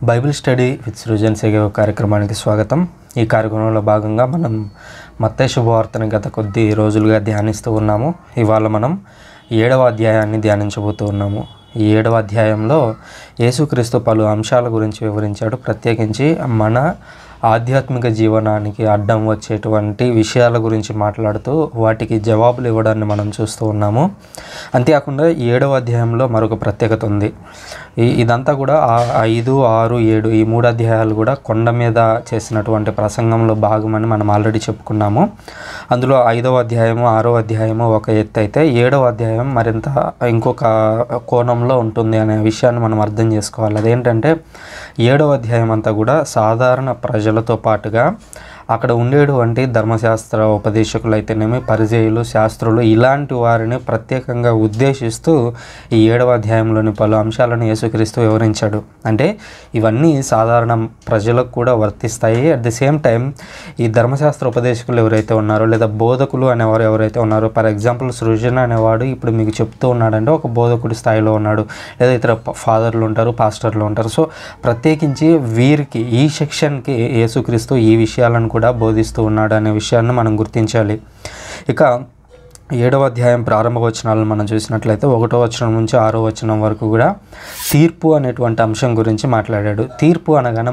Bible study with Srujan సేగ కార్యక్రమానికి స్వాగతం. ఈ కార్యక్రమంలో భాగంగా మనం మత్తయి శుభవార్తను గత కొద్ది రోజులుగా ధ్యానిస్తూ ఉన్నాము. ఇవాళ మనం 7వ అధ్యాయాన్ని ధ్యానించబోతూ ఉన్నాము. ఈ 7వ అధ్యాయంలో యేసుక్రీస్తు పలు అంశాల గురించి వివరించాడు. ప్రత్యేకించి మన ఆధ్యాత్మిక జీవనానికి అడ్డం వచ్చేటువంటి విషయాల గురించి మాట్లాడుతూ వాటికి జవాబులు ఇవ్వడాన్ని మనం చూస్తూ ఉన్నాము. అంతేకాకుండా 7వ అధ్యాయంలో మరొక ప్రత్యేకత ఉంది. ఇదంతా కూడా 5, 6, 7 ఈ 3 అధ్యాయాలు కూడా కొండ మీద చేసినటువంటి ప్రసంగంలో భాగమని మనం ఆల్రెడీ చెప్పుకున్నాము. అందులో 5వ అధ్యాయము 6వ అధ్యాయము ఒక ఎత్తు అయితే 7వ అధ్యాయం మరింత ఇంకొక కోణంలో ఉంటుంది అనే విషయాన్ని మనం అర్థం చేసుకోవాలి. అదేంటంటే 7వ అధ్యాయం అంతా కూడా సాధారణ ప్రజలతో పాటుగా అక్కడ ఉండేటువంటి ధర్మశాస్త్ర ఉపదేశకులు అయితేనేమి, పరిసయ్యులు, శాస్త్రులు ఇలాంటి వారిని ప్రత్యేకంగా ఉద్దేశిస్తూ ఈ 7వ అధ్యాయంలోని పలు అంశాలను యేసుక్రీస్తు వివరించాడు. అంటే ఇవన్నీ సాధారణ ప్రజలకు కూడా వర్తిస్తాయి. అట్ ది సేమ్ టైం ఈ ధర్మశాస్త్ర ఉపదేశకులు ఎవరైతే ఉన్నారో లేదా బోధకులు అనేవారు ఎవరైతే ఉన్నారో, ఫర్ ఎగ్జాంపుల్ సృజన అనేవాడు ఇప్పుడు మీకు చెప్తూ ఉన్నాడంటే ఒక బోధకుడి స్థాయిలో ఉన్నాడు, లేదా ఇతర ఫాదర్లు ఉంటారు, పాస్టర్లు ఉంటారు. సో ప్రత్యేకించి వీరికి ఈ సెక్షన్కి యేసుక్రీస్తు ఈ విషయాలను కూడా బోధిస్తూ ఉన్నాడు అనే విషయాన్ని మనం గుర్తించాలి. ఇక 7వ అధ్యాయం ప్రారంభ వచనాలను మనం చూసినట్లయితే 1వ వచనం నుంచి 6వ వచనం వరకు కూడా తీర్పు అనేటువంటి అంశం గురించి మాట్లాడాడు. తీర్పు అనగానే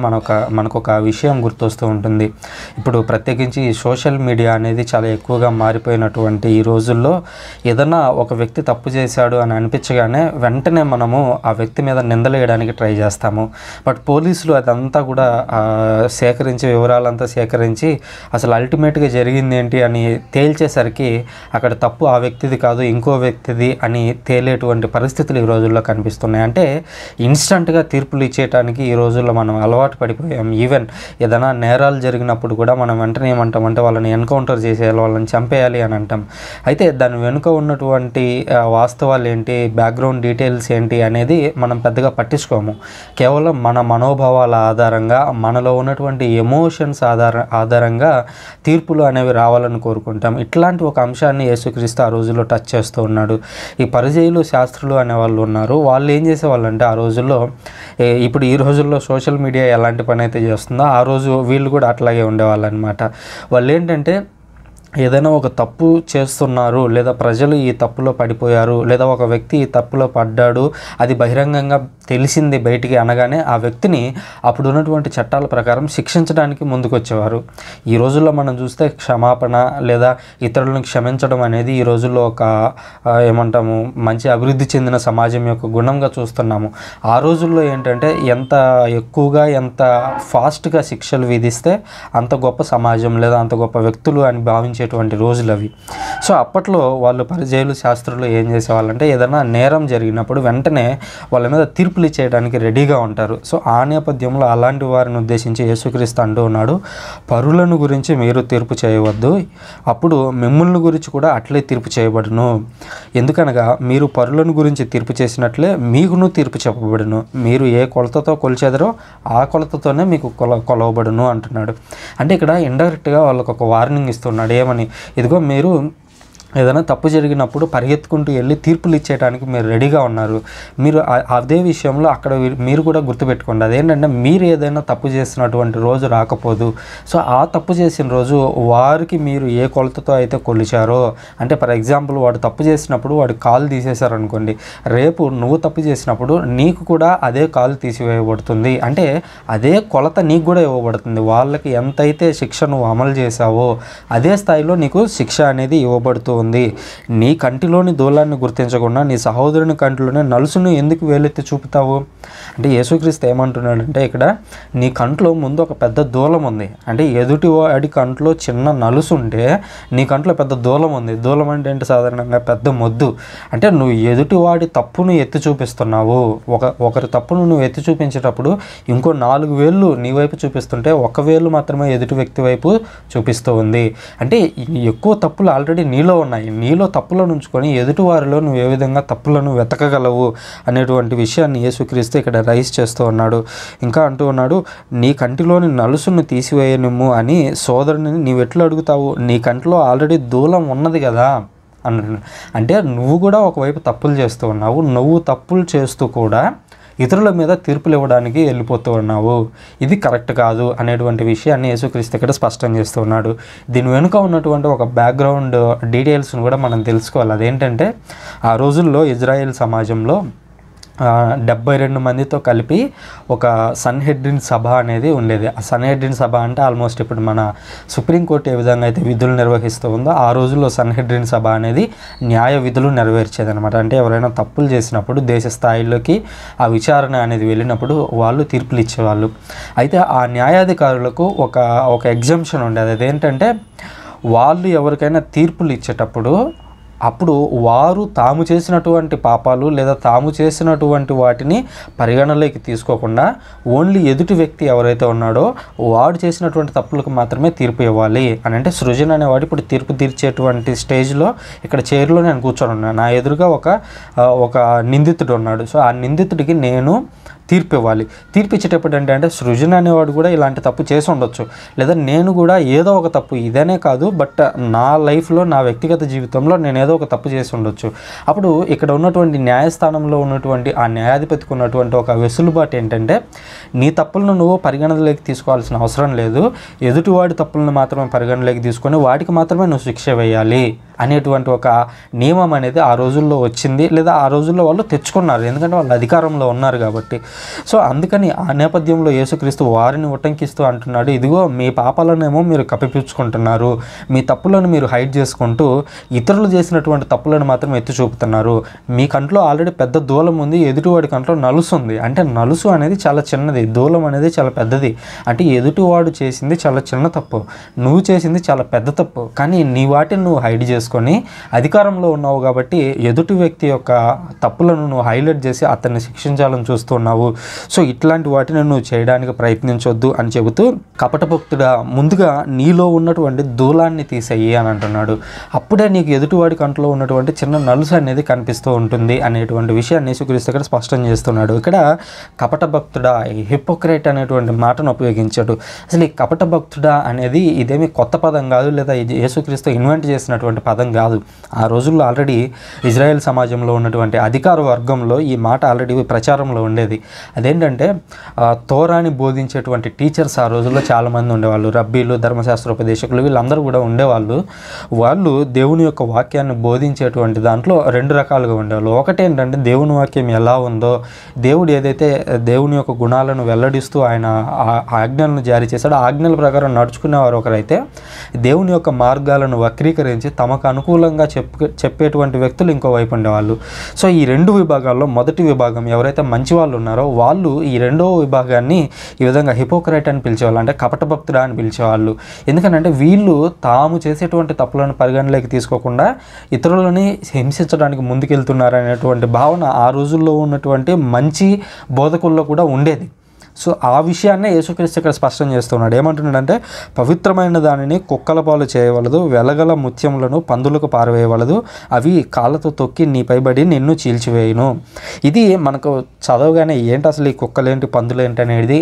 మనకు ఒక విషయం గుర్తొస్తూ ఉంటుంది. ఇప్పుడు ప్రత్యేకించి ఈ సోషల్ మీడియా అనేది చాలా ఎక్కువగా మారిపోయినటువంటి ఈ రోజుల్లో ఏదన్నా ఒక వ్యక్తి తప్పు చేశాడు అని అనిపించగానే వెంటనే మనము ఆ వ్యక్తి మీద నిందలేయడానికి ట్రై చేస్తాము. బట్ పోలీసులు అదంతా కూడా సేకరించి వివరాలంతా సేకరించి అసలు అల్టిమేట్గా జరిగింది ఏంటి అని తేల్చేసరికి అక్కడ తప్పు ఆ వ్యక్తిది కాదు ఇంకో వ్యక్తిది అని తేలేటువంటి పరిస్థితులు ఈ రోజుల్లో కనిపిస్తున్నాయి. అంటే ఇన్స్టంట్గా తీర్పులు ఇచ్చేయడానికి ఈ రోజుల్లో మనం అలవాటు పడిపోయాం. ఈవెన్ ఏదైనా నేరాలు జరిగినప్పుడు కూడా మనం వెంటనే ఏమంటామంటే వాళ్ళని ఎన్కౌంటర్ చేసేయాలి, వాళ్ళని చంపేయాలి అని అంటాం. అయితే దాని వెనుక ఉన్నటువంటి వాస్తవాలు ఏంటి, బ్యాక్గ్రౌండ్ డీటెయిల్స్ ఏంటి అనేది మనం పెద్దగా పట్టించుకోము. కేవలం మన మనోభావాల ఆధారంగా, మనలో ఉన్నటువంటి ఎమోషన్స్ ఆధారంగా తీర్పులు అనేవి రావాలని కోరుకుంటాం. ఇట్లాంటి ఒక అంశాన్ని యేసుక్రీస్తు ఆ రోజుల్లో టచ్ చేస్తూ ఉన్నాడు. ఈ పరిసయ్యులు, శాస్త్రులు అనే వాళ్ళు ఉన్నారు. వాళ్ళు ఏం చేసేవాళ్ళు అంటే ఆ రోజుల్లో ఇప్పుడు ఈ రోజుల్లో సోషల్ మీడియా ఎలాంటి పని అయితే చేస్తుందో ఆ రోజు వీళ్ళు కూడా అట్లాగే ఉండేవాళ్ళు అనమాట. వాళ్ళు ఏంటంటే ఏదైనా ఒక తప్పు చేస్తున్నారు, లేదా ప్రజలు ఈ తప్పులో పడిపోయారు, లేదా ఒక వ్యక్తి ఈ తప్పులో పడ్డాడు, అది బహిరంగంగా తెలిసింది బయటికి అనగానే ఆ వ్యక్తిని అప్పుడు ఉన్నటువంటి చట్టాల ప్రకారం శిక్షించడానికి ముందుకొచ్చేవారు. ఈ రోజుల్లో మనం చూస్తే క్షమాపణ లేదా ఇతరులను క్షమించడం అనేది ఈ రోజుల్లో ఒక ఏమంటాము మంచి అభివృద్ధి చెందిన సమాజం యొక్క గుణంగా చూస్తున్నాము. ఆ రోజుల్లో ఏంటంటే ఎంత ఎక్కువగా ఎంత ఫాస్ట్గా శిక్షలు విధిస్తే అంత గొప్ప సమాజం లేదా అంత గొప్ప వ్యక్తులు అని భావించేటువంటి రోజులు అవి. సో అప్పట్లో వాళ్ళు పరిసయ్యులు, శాస్త్రులు ఏం చేసేవాళ్ళంటే ఏదైనా నేరం జరిగినప్పుడు వెంటనే వాళ్ళ మీద తీర్పులు ఇచ్చేయడానికి రెడీగా ఉంటారు. సో ఆ నేపథ్యంలో అలాంటి వారిని ఉద్దేశించి యేసుక్రీస్తు అంటూ ఉన్నాడు, పరులను గురించి మీరు తీర్పు చేయవద్దు, అప్పుడు మిమ్మల్ని గురించి కూడా అట్లే తీర్పు చేయబడును. ఎందుకనగా మీరు పరులను గురించి తీర్పు చేసినట్లే మీకును తీర్పు చెప్పబడును. మీరు ఏ కొలతతో కొలిచేదరో ఆ కొలతతోనే మీకు కొలవబడును అంటున్నాడు. అంటే ఇక్కడ ఇండైరెక్ట్గా వాళ్ళకు ఒక వార్నింగ్ ఇస్తున్నాడు. ఏమని? ఇదిగో మీరు ఏదైనా తప్పు జరిగినప్పుడు పరిగెత్తుకుంటూ వెళ్ళి తీర్పులు ఇచ్చేయడానికి మీరు రెడీగా ఉన్నారు. మీరు అదే విషయంలో అక్కడ మీరు కూడా గుర్తుపెట్టుకోండి. అదేంటంటే మీరు ఏదైనా తప్పు చేసినటువంటి రోజు రాకపోదు. సో ఆ తప్పు చేసిన రోజు వారికి మీరు ఏ కొలతతో అయితే కొలిచారో, అంటే ఫర్ ఎగ్జాంపుల్ వాడు తప్పు చేసినప్పుడు వాడు కాలు తీసేశారనుకోండి, రేపు నువ్వు తప్పు చేసినప్పుడు నీకు కూడా అదే కాలు తీసివేయబడుతుంది. అంటే అదే కొలత నీకు కూడా ఇవ్వబడుతుంది. వాళ్ళకి ఎంతైతే శిక్ష నువ్వు అమలు చేసావో అదే స్థాయిలో నీకు శిక్ష అనేది ఇవ్వబడుతుంది. నీ కంటిలోని దూలాన్ని గుర్తించకుండా నీ సహోదరుని కంటిలోనే నలుసును ఎందుకు వేలెత్తి చూపుతావు? అంటే యేసుక్రీస్తు ఏమంటున్నాడంటే ఇక్కడ నీ కంట్లో ముందు ఒక పెద్ద దూలం ఉంది. అంటే ఎదుటి వాడి కంట్లో చిన్న నలుసు ఉంటే నీ కంట్లో పెద్ద దూలం ఉంది. దూలం అంటే ఏంటి? సాధారణంగా పెద్ద మొద్దు. అంటే నువ్వు ఎదుటి వాడి తప్పును ఎత్తి చూపిస్తున్నావు. ఒకరి తప్పును నువ్వు ఎత్తి చూపించేటప్పుడు ఇంకో 4 వేళ్ళు నీ వైపు చూపిస్తుంటే 1 వేలు మాత్రమే ఎదుటి వ్యక్తి వైపు చూపిస్తూ ఉంది. అంటే ఎక్కువ తప్పులు ఆల్రెడీ నీలో ఉన్నాయి. నీలో తప్పులను ఉంచుకొని ఎదుటి వారిలో నువ్వు ఏ విధంగా తప్పులను వెతకగలవు అనేటువంటి విషయాన్ని యేసుక్రీస్తు ఇక్కడ రైజ్ చేస్తూ ఉన్నాడు. ఇంకా అంటూ ఉన్నాడు, నీ కంటిలోని నలుసును తీసివేయనిమ్ము అని సోదరుని నీవెట్లు అడుగుతావు? నీ కంటిలో ఆల్రెడీ దూలం ఉన్నది కదా అంటున్నాడు. అంటే నువ్వు కూడా ఒకవైపు తప్పులు చేస్తూ ఉన్నావు. నువ్వు తప్పులు చేస్తూ కూడా ఇతరుల మీద తీర్పులు ఇవ్వడానికి వెళ్ళిపోతూ ఉన్నావు, ఇది కరెక్ట్ కాదు అనేటువంటి విషయాన్ని యేసుక్రీస్తు ఇక్కడ స్పష్టం చేస్తున్నాడు. దీని వెనుక ఉన్నటువంటి ఒక బ్యాక్గ్రౌండ్ డీటెయిల్స్ని కూడా మనం తెలుసుకోవాలి. అదేంటంటే ఆ రోజుల్లో ఇజ్రాయెల్ సమాజంలో 72 మందితో కలిపి ఒక సన్హెడ్రిన్ సభ అనేది ఉండేది. ఆ సన్హెడ్రిన్ సభ అంటే ఆల్మోస్ట్ ఇప్పుడు మన సుప్రీంకోర్టు ఏ విధంగా అయితే విధులు నిర్వహిస్తూ ఉందో ఆ రోజుల్లో సన్హెడ్రిన్ సభ అనేది న్యాయ విధులు నెరవేర్చేది అనమాట. అంటే ఎవరైనా తప్పులు చేసినప్పుడు దేశ స్థాయిలోకి ఆ విచారణ అనేది వెళ్ళినప్పుడు వాళ్ళు తీర్పులు ఇచ్చేవాళ్ళు. అయితే ఆ న్యాయాధికారులకు ఒక ఎగ్జంప్షన్ ఉండేది. అదేంటంటే వాళ్ళు ఎవరికైనా తీర్పులు ఇచ్చేటప్పుడు అప్పుడు వారు తాము చేసినటువంటి పాపాలు లేదా తాము చేసినటువంటి వాటిని పరిగణలోకి తీసుకోకుండా ఓన్లీ ఎదుటి వ్యక్తి ఎవరైతే ఉన్నాడో వాడు చేసినటువంటి తప్పులకు మాత్రమే తీర్పు ఇవ్వాలి అని. అంటే సృజన్ అనేవాడు ఇప్పుడు తీర్పు తీర్చేటువంటి స్టేజ్లో ఇక్కడ చైర్లో నేను కూర్చొని ఉన్నాను, నా ఎదురుగా ఒక నిందితుడు ఉన్నాడు. సో ఆ నిందితుడికి నేను తీర్పు ఇవ్వాలి. తీర్పు ఇచ్చేటప్పుడు అంటే సృజన్ అనేవాడు కూడా ఇలాంటి తప్పు చేసి ఉండొచ్చు, లేదా నేను కూడా ఏదో ఒక తప్పు, ఇదనే కాదు బట్ నా లైఫ్లో నా వ్యక్తిగత జీవితంలో నేను ఏదో ఒక తప్పు చేసి ఉండొచ్చు. అప్పుడు ఇక్కడ ఉన్నటువంటి న్యాయస్థానంలో ఉన్నటువంటి ఆ న్యాయాధిపతికి ఉన్నటువంటి ఒక వెసులుబాటు ఏంటంటే నీ తప్పులను నువ్వు పరిగణనలోకి తీసుకోవాల్సిన అవసరం లేదు, ఎదుటివాడి తప్పులను మాత్రమే పరిగణనలోకి తీసుకొని వాటికి మాత్రమే నువ్వు శిక్ష వేయాలి అనేటువంటి ఒక నియమం అనేది ఆ రోజుల్లో వచ్చింది, లేదా ఆ రోజుల్లో వాళ్ళు తెచ్చుకున్నారు, ఎందుకంటే వాళ్ళు అధికారంలో ఉన్నారు కాబట్టి. సో అందుకని ఆ నేపథ్యంలో యేసుక్రీస్తు వారిని ఉటంకిస్తూ అంటున్నాడు, ఇదిగో మీ పాపాలనేమో మీరు కప్పిపుచ్చుకుంటున్నారు, మీ తప్పులను మీరు హైడ్ చేసుకుంటూ ఇతరులు చేసినటువంటి తప్పులను మాత్రం ఎత్తి చూపుతున్నారు. మీ కంట్లో ఆల్రెడీ పెద్ద దూలం ఉంది, ఎదుటివాడి కంట్లో నలుసు ఉంది. అంటే నలుసు అనేది చాలా చిన్నది, దూలం అనేది చాలా పెద్దది. అంటే ఎదుటివాడు చేసింది చాలా చిన్న తప్పు, నువ్వు చేసింది చాలా పెద్ద తప్పు, కానీ నీ వాటిని నువ్వు హైడ్ చేసుకొని అధికారంలో ఉన్నావు కాబట్టి ఎదుటి వ్యక్తి యొక్క తప్పులను నువ్వు హైలైట్ చేసి అతన్ని శిక్షించాలని చూస్తున్నావు. సో ఇట్లాంటి వాటిని నువ్వు చేయడానికి ప్రయత్నించొద్దు అని చెబుతూ, కపట భక్తుడా ముందుగా నీలో ఉన్నటువంటి దూలాన్ని తీసేయి అని అంటున్నాడు. అప్పుడే నీకు ఎదుటివాడి కంట్లో ఉన్నటువంటి చిన్న నలుసు అనేది కనిపిస్తూ ఉంటుంది అనేటువంటి విషయాన్ని యేసుక్రీస్తు ఇక్కడ స్పష్టం చేస్తున్నాడు. ఇక్కడ కపట భక్తుడా, హిపోక్రైట్ అనేటువంటి మాటను ఉపయోగించాడు. అసలు ఈ కపట భక్తుడా అనేది ఇదేమి కొత్త పదం కాదు, లేదా యేసుక్రీస్తు ఇన్వెంట్ చేసినటువంటి పదం కాదు. ఆ రోజుల్లో ఆల్రెడీ ఇజ్రాయెల్ సమాజంలో ఉన్నటువంటి అధికార వర్గంలో ఈ మాట ఆల్రెడీ ప్రచారంలో ఉండేది. అదేంటంటే తోరాని బోధించేటువంటి టీచర్స్ ఆ రోజుల్లో చాలామంది ఉండేవాళ్ళు, రబ్బీలు, ధర్మశాస్త్రోపదేశకులు, వీళ్ళందరూ కూడా ఉండేవాళ్ళు. వాళ్ళు దేవుని యొక్క వాక్యాన్ని బోధించేటువంటి దాంట్లో 2 రకాలుగా ఉండేవాళ్ళు. ఒకటేంటంటే దేవుని వాక్యం ఎలా ఉందో, దేవుడు ఏదైతే దేవుని యొక్క గుణాలను వెల్లడిస్తూ ఆయన ఆజ్ఞలను జారీ చేశాడో ఆ ఆజ్ఞల ప్రకారం నడుచుకునేవారు ఒకరైతే, దేవుని యొక్క మార్గాలను వక్రీకరించి తమకు అనుకూలంగా చెప్పేటువంటి వ్యక్తులు ఇంకోవైపు ఉండేవాళ్ళు. సో ఈ 2 విభాగాల్లో మొదటి విభాగం ఎవరైతే మంచి వాళ్ళు ఉన్నారో వాళ్ళు ఈ 2వ విభాగాన్ని ఈ విధంగా హిపోక్రైట్ అని పిలిచేవాళ్ళు, అంటే కపట భక్తుడా అని పిలిచేవాళ్ళు. ఎందుకంటే వీళ్ళు తాము చేసేటువంటి తప్పులను పరిగణలోకి తీసుకోకుండా ఇతరులని హింసించడానికి ముందుకెళ్తున్నారు అనేటువంటి భావన ఆ రోజుల్లో ఉన్నటువంటి మంచి బోధకుల్లో కూడా ఉండేది. సో ఆ విషయాన్నే యేసుక్రీస్తు ఇక్కడ స్పష్టం చేస్తున్నాడు. ఏమంటున్నాడంటే పవిత్రమైన దానిని కుక్కల పాలు చేయవలదు, వెలగల ముత్యములను పందులకు పారవేయవలదు, అవి కాళ్ళతో తొక్కి నీపైబడి నిన్ను చీల్చివేయును. ఇది మనకు చదవగానే ఏంటి అసలు ఈ కుక్కలేంటి పందులేంటి అనేది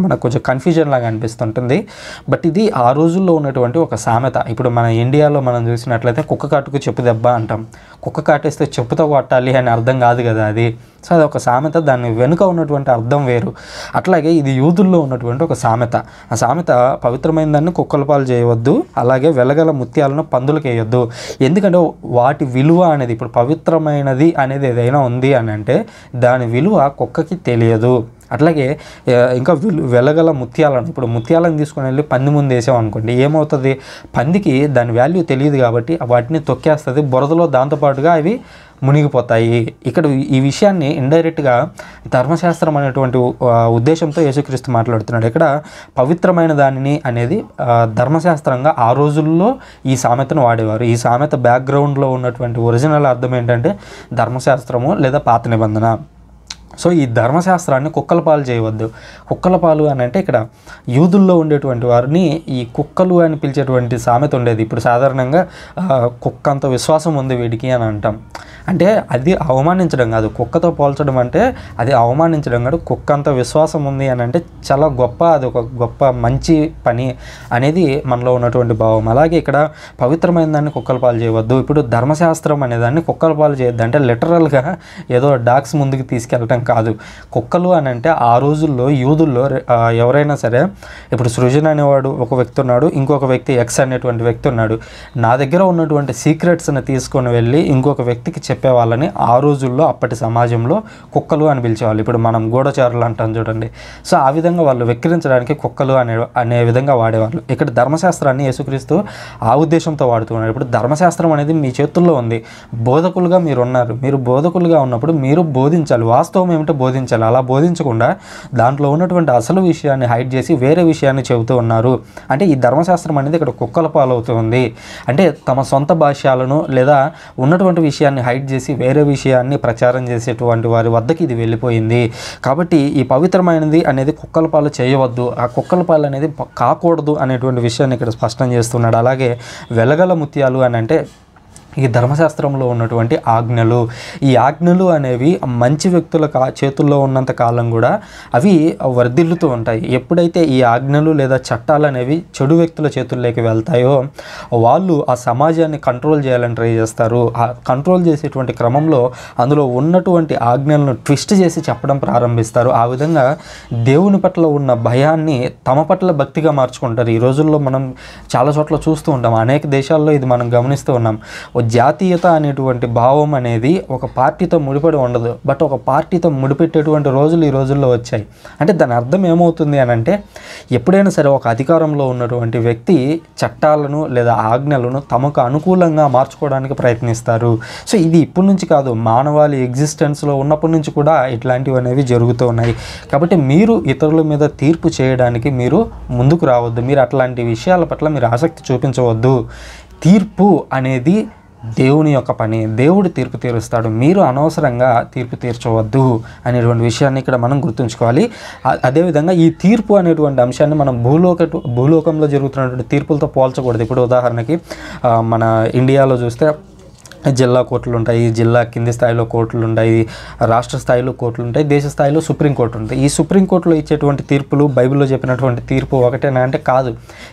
మనకు కొంచెం కన్ఫ్యూజన్ లాగా అనిపిస్తుంటుంది. బట్ ఇది ఆ రోజుల్లో ఉన్నటువంటి ఒక సామెత. ఇప్పుడు మన ఇండియాలో మనం చూసినట్లయితే కుక్క కాటుకు చెప్పు దెబ్బ అంటాం, కుక్క కాటేస్తే చెప్పుతో కొట్టాలి అని అర్థం కాదు కదా అది. సో అది ఒక సామెత, దాని వెనుక ఉన్నటువంటి అర్థం వేరు. అట్లాగే ఇది యూదుల్లో ఉన్నటువంటి ఒక సామెత. ఆ సామెత పవిత్రమైన దాన్ని కుక్కల పాలు చేయవద్దు, అలాగే వెలగల ముత్యాలను పందులకు వేయొద్దు. ఎందుకంటే వాటి విలువ అనేది, ఇప్పుడు పవిత్రమైనది అనేది ఏదైనా ఉంది అని అంటే దాని విలువ కుక్కకి తెలియదు. అట్లాగే ఇంకా వెలగల ముత్యాలను, ఇప్పుడు ముత్యాలను తీసుకొని వెళ్ళి పంది ముందు వేసాం అనుకోండి, ఏమవుతుంది, పందికి దాని వాల్యూ తెలియదు కాబట్టి వాటిని తొక్కేస్తుంది, బురదలో దాంతోపాటుగా అవి మునిగిపోతాయి. ఇక్కడ ఈ విషయాన్ని ఇండైరెక్ట్గా ధర్మశాస్త్రం అనేటువంటి ఉద్దేశంతో యేసుక్రీస్తు మాట్లాడుతున్నాడు. ఇక్కడ పవిత్రమైన దానిని అనేది ధర్మశాస్త్రంగా ఆ రోజుల్లో ఈ సామెతను వాడేవారు. ఈ సామెత బ్యాక్గ్రౌండ్లో ఉన్నటువంటి ఒరిజినల్ అర్థం ఏంటంటే ధర్మశాస్త్రము లేదా పాత నిబంధన. సో ఈ ధర్మశాస్త్రాన్ని కుక్కల పాలు చేయవద్దు. కుక్కల పాలు అని అంటే ఇక్కడ యూదుల్లో ఉండేటువంటి వారిని ఈ కుక్కలు అని పిలిచేటువంటి సామెత ఉండేది. ఇప్పుడు సాధారణంగా కుక్క అంత విశ్వాసం ఉంది వీడికి అని అంటాం. అంటే అది అవమానించడం కాదు, కుక్కతో పోల్చడం అంటే అది అవమానించడం కాదు. కుక్క అంత విశ్వాసం ఉంది అని అంటే చాలా గొప్ప, అది ఒక గొప్ప మంచి పని అనేది మనలో ఉన్నటువంటి భావం. అలాగే ఇక్కడ పవిత్రమైన దాన్ని కుక్కల పాలు చేయవద్దు. ఇప్పుడు ధర్మశాస్త్రం అనేదాన్ని కుక్కల పాలు చేయొద్దు అంటే లిటరల్గా ఏదో డాగ్స్ ముందుకు తీసుకెళ్ళటం కాదు. కుక్కలు అని అంటే ఆ రోజుల్లో యూదుల్లో ఎవరైనా సరే, ఇప్పుడు సృజన్ అనేవాడు ఒక వ్యక్తి ఉన్నాడు, ఇంకొక వ్యక్తి ఎక్స్ అనేటువంటి వ్యక్తి ఉన్నాడు. నా దగ్గర ఉన్నటువంటి సీక్రెట్స్ని తీసుకొని వెళ్ళి ఇంకొక వ్యక్తికి చెప్పేవాళ్ళని ఆ రోజుల్లో అప్పటి సమాజంలో కుక్కలు అని పిలిచేవాళ్ళు. ఇప్పుడు మనం గూఢచారులు అంటాం చూడండి. సో ఆ విధంగా వాళ్ళు వెక్కిరించడానికి కుక్కలు అనే విధంగా వాడేవాళ్ళు. ఇక్కడ ధర్మశాస్త్రాన్ని యేసుక్రీస్తు ఆ ఉద్దేశంతో వాడుతున్నారు. ఇప్పుడు ధర్మశాస్త్రం అనేది మీ చేతుల్లో ఉంది, బోధకులుగా మీరు ఉన్నారు. మీరు బోధకులుగా ఉన్నప్పుడు మీరు బోధించాలి, వాస్తవం ఏమిటో బోధించాలి. అలా బోధించకుండా దాంట్లో ఉన్నటువంటి అసలు విషయాన్ని హైడ్ చేసి వేరే విషయాన్ని చెబుతూ ఉన్నారు. అంటే ఈ ధర్మశాస్త్రం అనేది ఇక్కడ కుక్కల పాలవుతుంది. అంటే తమ సొంత భాష్యాలను లేదా ఉన్నటువంటి విషయాన్ని హైడ్ చేసి వేరే విషయాన్ని ప్రచారం చేసేటువంటి వారి వద్దకి ఇది వెళ్ళిపోయింది. కాబట్టి ఈ పవిత్రమైనది అనేది కుక్కల పాలు చేయవద్దు, ఆ కుక్కల పాలు అనేది కాకూడదు అనేటువంటి విషయాన్ని ఇక్కడ స్పష్టం చేస్తున్నాడు. అలాగే వెలగల ముత్యాలు అని అంటే ఈ ధర్మశాస్త్రంలో ఉన్నటువంటి ఆజ్ఞలు. ఈ ఆజ్ఞలు అనేవి మంచి వ్యక్తుల చేతుల్లో ఉన్నంత కాలం కూడా అవి వర్ధిల్లుతూ ఉంటాయి. ఎప్పుడైతే ఈ ఆజ్ఞలు లేదా చట్టాలు అనేవి చెడు వ్యక్తుల చేతుల్లోకి వెళ్తాయో వాళ్ళు ఆ సమాజాన్ని కంట్రోల్ చేయాలని ట్రై చేస్తారు. ఆ కంట్రోల్ చేసేటువంటి క్రమంలో అందులో ఉన్నటువంటి ఆజ్ఞలను ట్విస్ట్ చేసి చెప్పడం ప్రారంభిస్తారు. ఆ విధంగా దేవుని పట్ల ఉన్న భయాన్ని తమ పట్ల భక్తిగా మార్చుకుంటారు. ఈ రోజుల్లో మనం చాలా చోట్ల చూస్తూ ఉంటాం, అనేక దేశాల్లో ఇది మనం గమనిస్తూ ఉన్నాం. జాతీయత అనేటువంటి భావం అనేది ఒక పార్టీతో ముడిపడి ఉండదు, బట్ ఒక పార్టీతో ముడిపెట్టేటువంటి రోజులు ఈ రోజుల్లో వచ్చాయి. అంటే దాని అర్థం ఏమవుతుంది అని అంటే, ఎప్పుడైనా సరే ఒక అధికారంలో ఉన్నటువంటి వ్యక్తి చట్టాలను లేదా ఆజ్ఞలను తమకు అనుకూలంగా మార్చుకోవడానికి ప్రయత్నిస్తారు. సో ఇది ఇప్పటి నుంచి కాదు, మానవాళి ఎగ్జిస్టెన్స్లో ఉన్నప్పటి నుంచి కూడా ఇట్లాంటివి అనేవి జరుగుతూ ఉన్నాయి. కాబట్టి మీరు ఇతరుల మీద తీర్పు చేయడానికి మీరు ముందుకు రావద్దు, మీరు అట్లాంటి విషయాల పట్ల మీరు ఆసక్తి చూపించవద్దు. తీర్పు అనేది దేవుని యొక్క పని, దేవుడు తీర్పు తీరుస్తాడు, మీరు అనవసరంగా తీర్పు తీర్చవద్దు అనేటువంటి విషయాన్ని ఇక్కడ మనం గుర్తుంచుకోవాలి. అదేవిధంగా ఈ తీర్పు అనేటువంటి అంశాన్ని మనం భూలోకంలో జరుగుతున్నటువంటి తీర్పులతో పోల్చకూడదు. ఇప్పుడు ఉదాహరణకి మన ఇండియాలో చూస్తే జిల్లా కోర్టులు ఉంటాయి, జిల్లా కింది స్థాయిలో కోర్టులు ఉంటాయి, రాష్ట్ర స్థాయిలో కోర్టులు ఉంటాయి, దేశ స్థాయిలో సుప్రీంకోర్టు ఉంటాయి. ఈ సుప్రీంకోర్టులో ఇచ్చేటువంటి తీర్పులు బైబిల్లో చెప్పినటువంటి తీర్పు ఒకటేనా అంటే కాదు.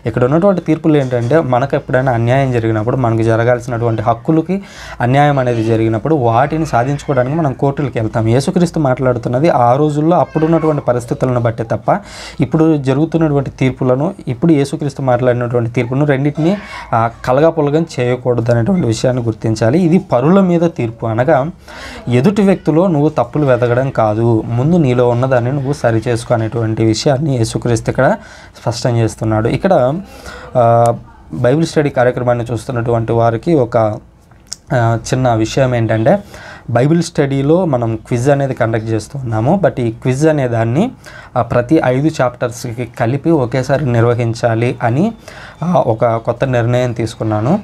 ఇక్కడ ఉన్నటువంటి తీర్పులు ఏంటంటే, మనకు ఎప్పుడైనా అన్యాయం జరిగినప్పుడు, మనకు జరగాల్సినటువంటి హక్కులకి అన్యాయం అనేది జరిగినప్పుడు వాటిని సాధించుకోవడానికి మనం కోర్టులకు వెళ్తాం. యేసుక్రీస్తు మాట్లాడుతున్నది ఆ రోజుల్లో అప్పుడున్నటువంటి పరిస్థితులను బట్టే తప్ప ఇప్పుడు జరుగుతున్నటువంటి తీర్పులను, ఇప్పుడు యేసుక్రీస్తు మాట్లాడినటువంటి తీర్పులను రెండింటినీ కలగాపులగం చేయకూడదు అనేటువంటి విషయాన్ని గుర్తించాలి. ఇది పరుల మీద తీర్పు అనగా ఎదుటి వ్యక్తిలో నువ్వు తప్పులు వెతకడం కాదు, ముందు నీలో ఉన్నదాన్ని నువ్వు సరి చేసుకునేటువంటి విషయాన్ని యేసుక్రీస్తు ఇక్కడ స్పష్టం చేస్తున్నాడు. ఇక్కడ బైబిల్ స్టడీ కార్యక్రమాన్ని చూస్తున్నటువంటి వారికి ఒక చిన్న విషయం ఏంటంటే, బైబిల్ స్టడీలో మనం క్విజ్ అనేది కండక్ట్ చేస్తున్నాము. బట్ ఈ క్విజ్ అనే దాన్ని ప్రతి 5 చాప్టర్స్కి కలిపి ఒకేసారి నిర్వహించాలి అని ఒక కొత్త నిర్ణయం తీసుకున్నాను.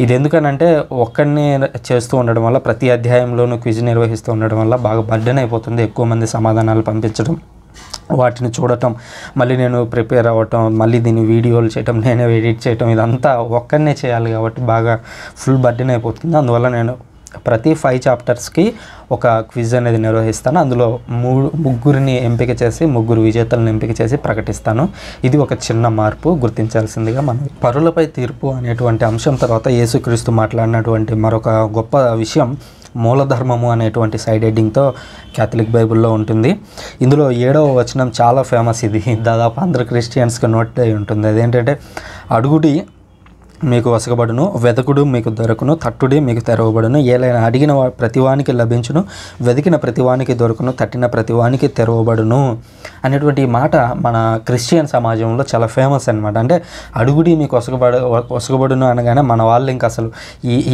ఇది ఎందుకనంటే ఒక్కడిని చేస్తూ ఉండడం వల్ల, ప్రతి అధ్యాయంలోనూ క్విజ్ నిర్వహిస్తూ ఉండడం వల్ల బాగా బర్డెన్ అయిపోతుంది. ఎక్కువ మంది సమాధానాలు పంపించడం, వాటిని చూడటం, మళ్ళీ నేను ప్రిపేర్ అవ్వటం, మళ్ళీ దీన్ని వీడియోలు చేయటం, నేనే ఎడిట్ చేయటం, ఇదంతా ఒక్కడనే చేయాలి కాబట్టి బాగా ఫుల్ బర్డెన్ అయిపోతుంది. అందువల్ల నేను ప్రతి 5 చాప్టర్స్కి ఒక క్విజ్ అనేది నిర్వహిస్తాను. అందులో ముగ్గురిని ఎంపిక చేసి, 3 విజేతలను ఎంపిక చేసి ప్రకటిస్తాను. ఇది ఒక చిన్న మార్పు గుర్తించాల్సిందిగా మనం. పరులపై తీర్పు అనేటువంటి అంశం తర్వాత యేసుక్రీస్తు మాట్లాడినటువంటి మరొక గొప్ప విషయం మూలధర్మము అనేటువంటి సైడ్ హెడ్డింగ్తో క్యాథలిక్ బైబిల్లో ఉంటుంది. ఇందులో 7వ వచనం చాలా ఫేమస్. ఇది దాదాపు అందరు క్రిస్టియన్స్కి నోట్ అయి ఉంటుంది. అదేంటంటే, అడుగుడి మీకు వసగబడును, వెదకుడు మీకు దొరకును, తట్టుడి మీకు తెరవబడును, ఏలైనా అడిగిన ప్రతివానికి లభించును, వెతికిన ప్రతివానికి దొరకును, తట్టిన ప్రతివానికి తెరవబడును అనేటువంటి మాట మన క్రిస్టియన్ సమాజంలో చాలా ఫేమస్ అనమాట. అంటే అడుగుడి మీకు వసగబడును అనగానే మన వాళ్ళు ఇంకా అసలు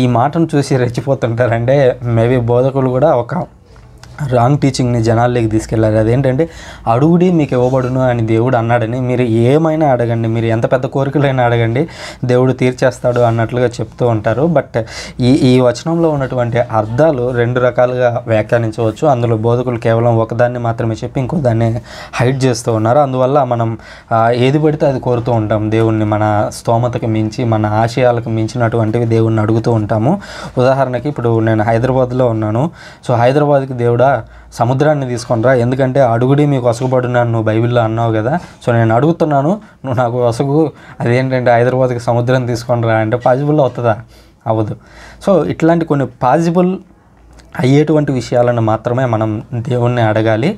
ఈ మాటను చూసి రెచ్చిపోతుంటారంటే, మేబీ బోధకులు కూడా ఒక రాంగ్ టీచింగ్ని జనాల్లోకి తీసుకెళ్ళారు. అదేంటంటే అడుగుడి మీకు ఇవ్వబడును అని దేవుడు అన్నాడని, మీరు ఏమైనా అడగండి, మీరు ఎంత పెద్ద కోరికలైనా అడగండి, దేవుడు తీర్చేస్తాడు అన్నట్లుగా చెప్తూ ఉంటారు. బట్ ఈ వచనంలో ఉన్నటువంటి అర్థాలు రెండు రకాలుగా వ్యాఖ్యానించవచ్చు. అందులో బోధకులు కేవలం ఒకదాన్ని మాత్రమే చెప్పి ఇంకో దాన్ని హైడ్ చేస్తూ ఉన్నారు. అందువల్ల మనం ఏది పడితే అది కోరుతూ ఉంటాం దేవుణ్ణి, మన స్తోమతకు మించి, మన ఆశయాలకు మించినటువంటివి దేవుణ్ణి అడుగుతూ ఉంటాము. ఉదాహరణకి ఇప్పుడు నేను హైదరాబాద్లో ఉన్నాను. సో హైదరాబాద్కి దేవుడా సముద్రాన్ని తీసుకొనిరా, ఎందుకంటే అడుగుడి మీకు వసగుబడున్నాను నువ్వు బైబిల్లో అన్నావు కదా, సో నేను అడుగుతున్నాను, నువ్వు నాకు వసగు, అదేంటంటే హైదరాబాద్కి సముద్రం తీసుకొనిరా అంటే పాజిబుల్ అవుతుందా? అవ్వదు. సో ఇట్లాంటి కొన్ని పాజిబుల్ అయ్యేటువంటి విషయాలను మాత్రమే మనం దేవుణ్ణి అడగాలి.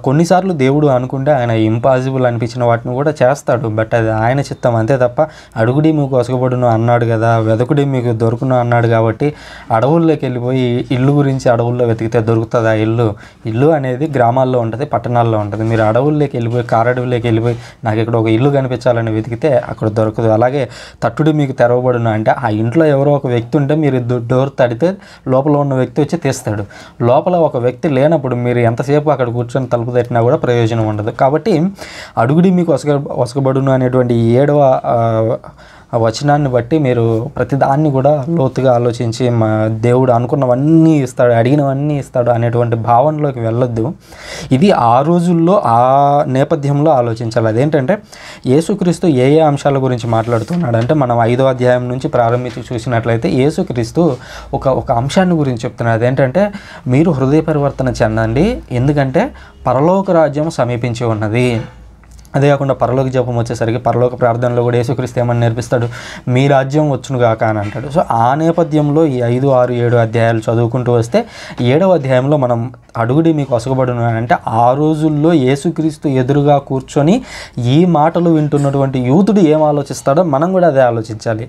కొన్నిసార్లు దేవుడు అనుకుంటే ఆయన ఇంపాసిబుల్ అనిపించిన వాటిని కూడా చేస్తాడు. బట్ అది ఆయన చిత్తం, అంతే తప్ప అడుగుడి మీకు వసగబడును అన్నాడు కదా, వెదకుడి మీకు దొరుకును అన్నాడు కాబట్టి అడవుల్లోకి వెళ్ళిపోయి ఇల్లు గురించి అడవుల్లో వెతికితే దొరుకుతుందా? ఇల్లు అనేది గ్రామాల్లో ఉంటుంది, పట్టణాల్లో ఉంటుంది. మీరు అడవుల్లోకి వెళ్ళిపోయి, కారడవుల్లోకి వెళ్ళిపోయి నాకు ఇక్కడ ఒక ఇల్లు కనిపించాలని వెతికితే అక్కడ దొరకదు. అలాగే తట్టుడి మీకు తెరవబడును అంటే ఆ ఇంట్లో ఎవరో ఒక వ్యక్తి ఉంటే మీరు డోర్ తడితే లోపల ఉన్న వ్యక్తి వచ్చి తీస్తాడు. లోపల ఒక వ్యక్తి లేనప్పుడు మీరు ఎంతసేపు అక్కడ కూర్చొని తలుపు తట్టినా కూడా ప్రయోజనం ఉండదు. కాబట్టి అడుగుడి మీకు వసగబడును అనేటువంటి 7వ వచనాన్ని బట్టి మీరు ప్రతిదాన్ని కూడా లోతుగా ఆలోచించి దేవుడు అనుకున్నవన్నీ ఇస్తాడు, అడిగినవన్నీ ఇస్తాడు అనేటువంటి భావనలోకి వెళ్ళొద్దు. ఇది ఆ రోజుల్లో ఆ నేపథ్యంలో ఆలోచించాలి. అదేంటంటే యేసుక్రీస్తు ఏ అంశాల గురించి మాట్లాడుతున్నాడు అంటే, మనం 5వ అధ్యాయం నుంచి ప్రారంభించి చూసినట్లయితే యేసుక్రీస్తు ఒక అంశాన్ని గురించి చెప్తున్నాడు. అదేంటంటే మీరు హృదయ పరివర్తన చెందండి, ఎందుకంటే పరలోక రాజ్యం సమీపించి ఉన్నది. అదే కాకుండా పరలోక జపం వచ్చేసరికి పరలోక ప్రార్థనలో కూడా యేసుక్రీస్తు ఏమని నేర్పిస్తాడు, మీ రాజ్యం వచ్చునుగాక అని అంటాడు. సో ఆ నేపథ్యంలో ఈ 5, 6, 7 అధ్యాయాలు చదువుకుంటూ వస్తే 7వ అధ్యాయంలో మనం అడుగుడి మీకు వసగబడును అంటే ఆ రోజుల్లో యేసుక్రీస్తు ఎదురుగా కూర్చొని ఈ మాటలు వింటున్నటువంటి యూదుడు ఏం ఆలోచిస్తాడో మనం కూడా అదే ఆలోచించాలి.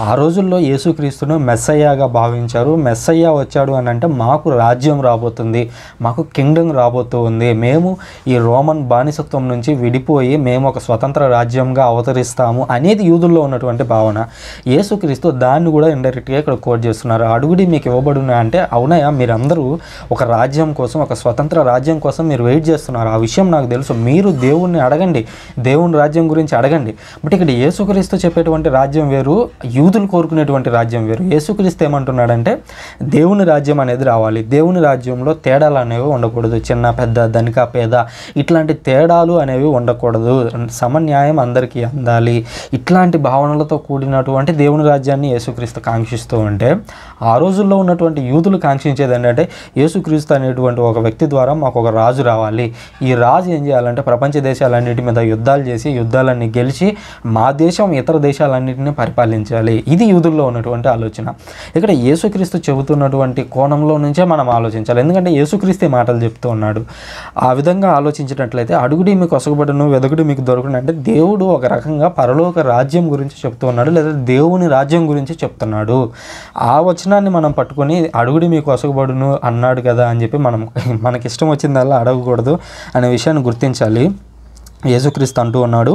ఆ రోజుల్లో యేసుక్రీస్తును మెస్సయ్యాగా భావించారు. మెస్సయ్య వచ్చాడు అని అంటే మాకు రాజ్యం రాబోతుంది, మాకు కింగ్డమ్ రాబోతూ ఉంది, మేము ఈ రోమన్ బానిసత్వం నుంచి విడిపోయి మేము ఒక స్వతంత్ర రాజ్యంగా అవతరిస్తాము అనేది యూదుల్లో ఉన్నటువంటి భావన. యేసుక్రీస్తు దాన్ని కూడా ఇండైరెక్ట్గా ఇక్కడ కోట్ చేస్తున్నారు. అడుగుడి మీకు ఇవ్వబడును అంటే అవునయ్యా, మీరందరూ ఒక రాజ్యం కోసం, ఒక స్వతంత్ర రాజ్యం కోసం మీరు వెయిట్ చేస్తున్నారు, ఆ విషయం నాకు తెలుసు. మీరు దేవుణ్ణి అడగండి, దేవుని రాజ్యం గురించి అడగండి. బట్ ఇక్కడ యేసుక్రీస్తు చెప్పేటువంటి రాజ్యం వేరు, యూదులు కోరుకునేటువంటి రాజ్యం వేరు. యేసుక్రీస్తు ఏమంటున్నాడంటే దేవుని రాజ్యం అనేది రావాలి, దేవుని రాజ్యంలో తేడాలు అనేవి ఉండకూడదు, చిన్న పెద్ద ధనిక పేద ఇట్లాంటి తేడాలు అనేవి ఉండకూడదు, సమన్యాయం అందరికీ అందాలి. ఇట్లాంటి భావనలతో కూడినటువంటి దేవుని రాజ్యాన్ని యేసుక్రీస్తు కాంక్షిస్తూ ఉంటే, ఆ రోజుల్లో ఉన్నటువంటి యూదులు కాంక్షించేది ఏంటంటే యేసుక్రీస్తు అనేటువంటి ఒక వ్యక్తి ద్వారా మాకు ఒక రాజు రావాలి, ఈ రాజు ఏం చేయాలంటే ప్రపంచ దేశాలన్నిటి మీద యుద్ధాలు చేసి యుద్ధాలన్నీ గెలిచి మా దేశం ఇతర దేశాలన్నింటినీ పరిపాలించాలి. ఇది యూదుల్లో ఉన్నటువంటి ఆలోచన. ఇక్కడ యేసుక్రీస్తు చెబుతున్నటువంటి కోణంలో నుంచే మనం ఆలోచించాలి, ఎందుకంటే యేసుక్రీస్తు మాటలు చెప్తూ ఉన్నాడు. ఆ విధంగా ఆలోచించినట్లయితే అడుగుడి మీకు వసగబడును, వెదకుడి మీకు దొరకను అంటే దేవుడు ఒక రకంగా పరలోక రాజ్యం గురించి చెప్తూ ఉన్నాడు, లేదా దేవుని రాజ్యం గురించి చెప్తున్నాడు. ఆ వచనాన్ని మనం పట్టుకొని అడుగుడి మీకు వసగబడును అన్నాడు కదా అని చెప్పి మనకి ఇష్టం వచ్చిందల్లా అడగకూడదు అనే విషయాన్ని గుర్తించాలి. యేసుక్రీస్తు అంటూ ఉన్నాడు,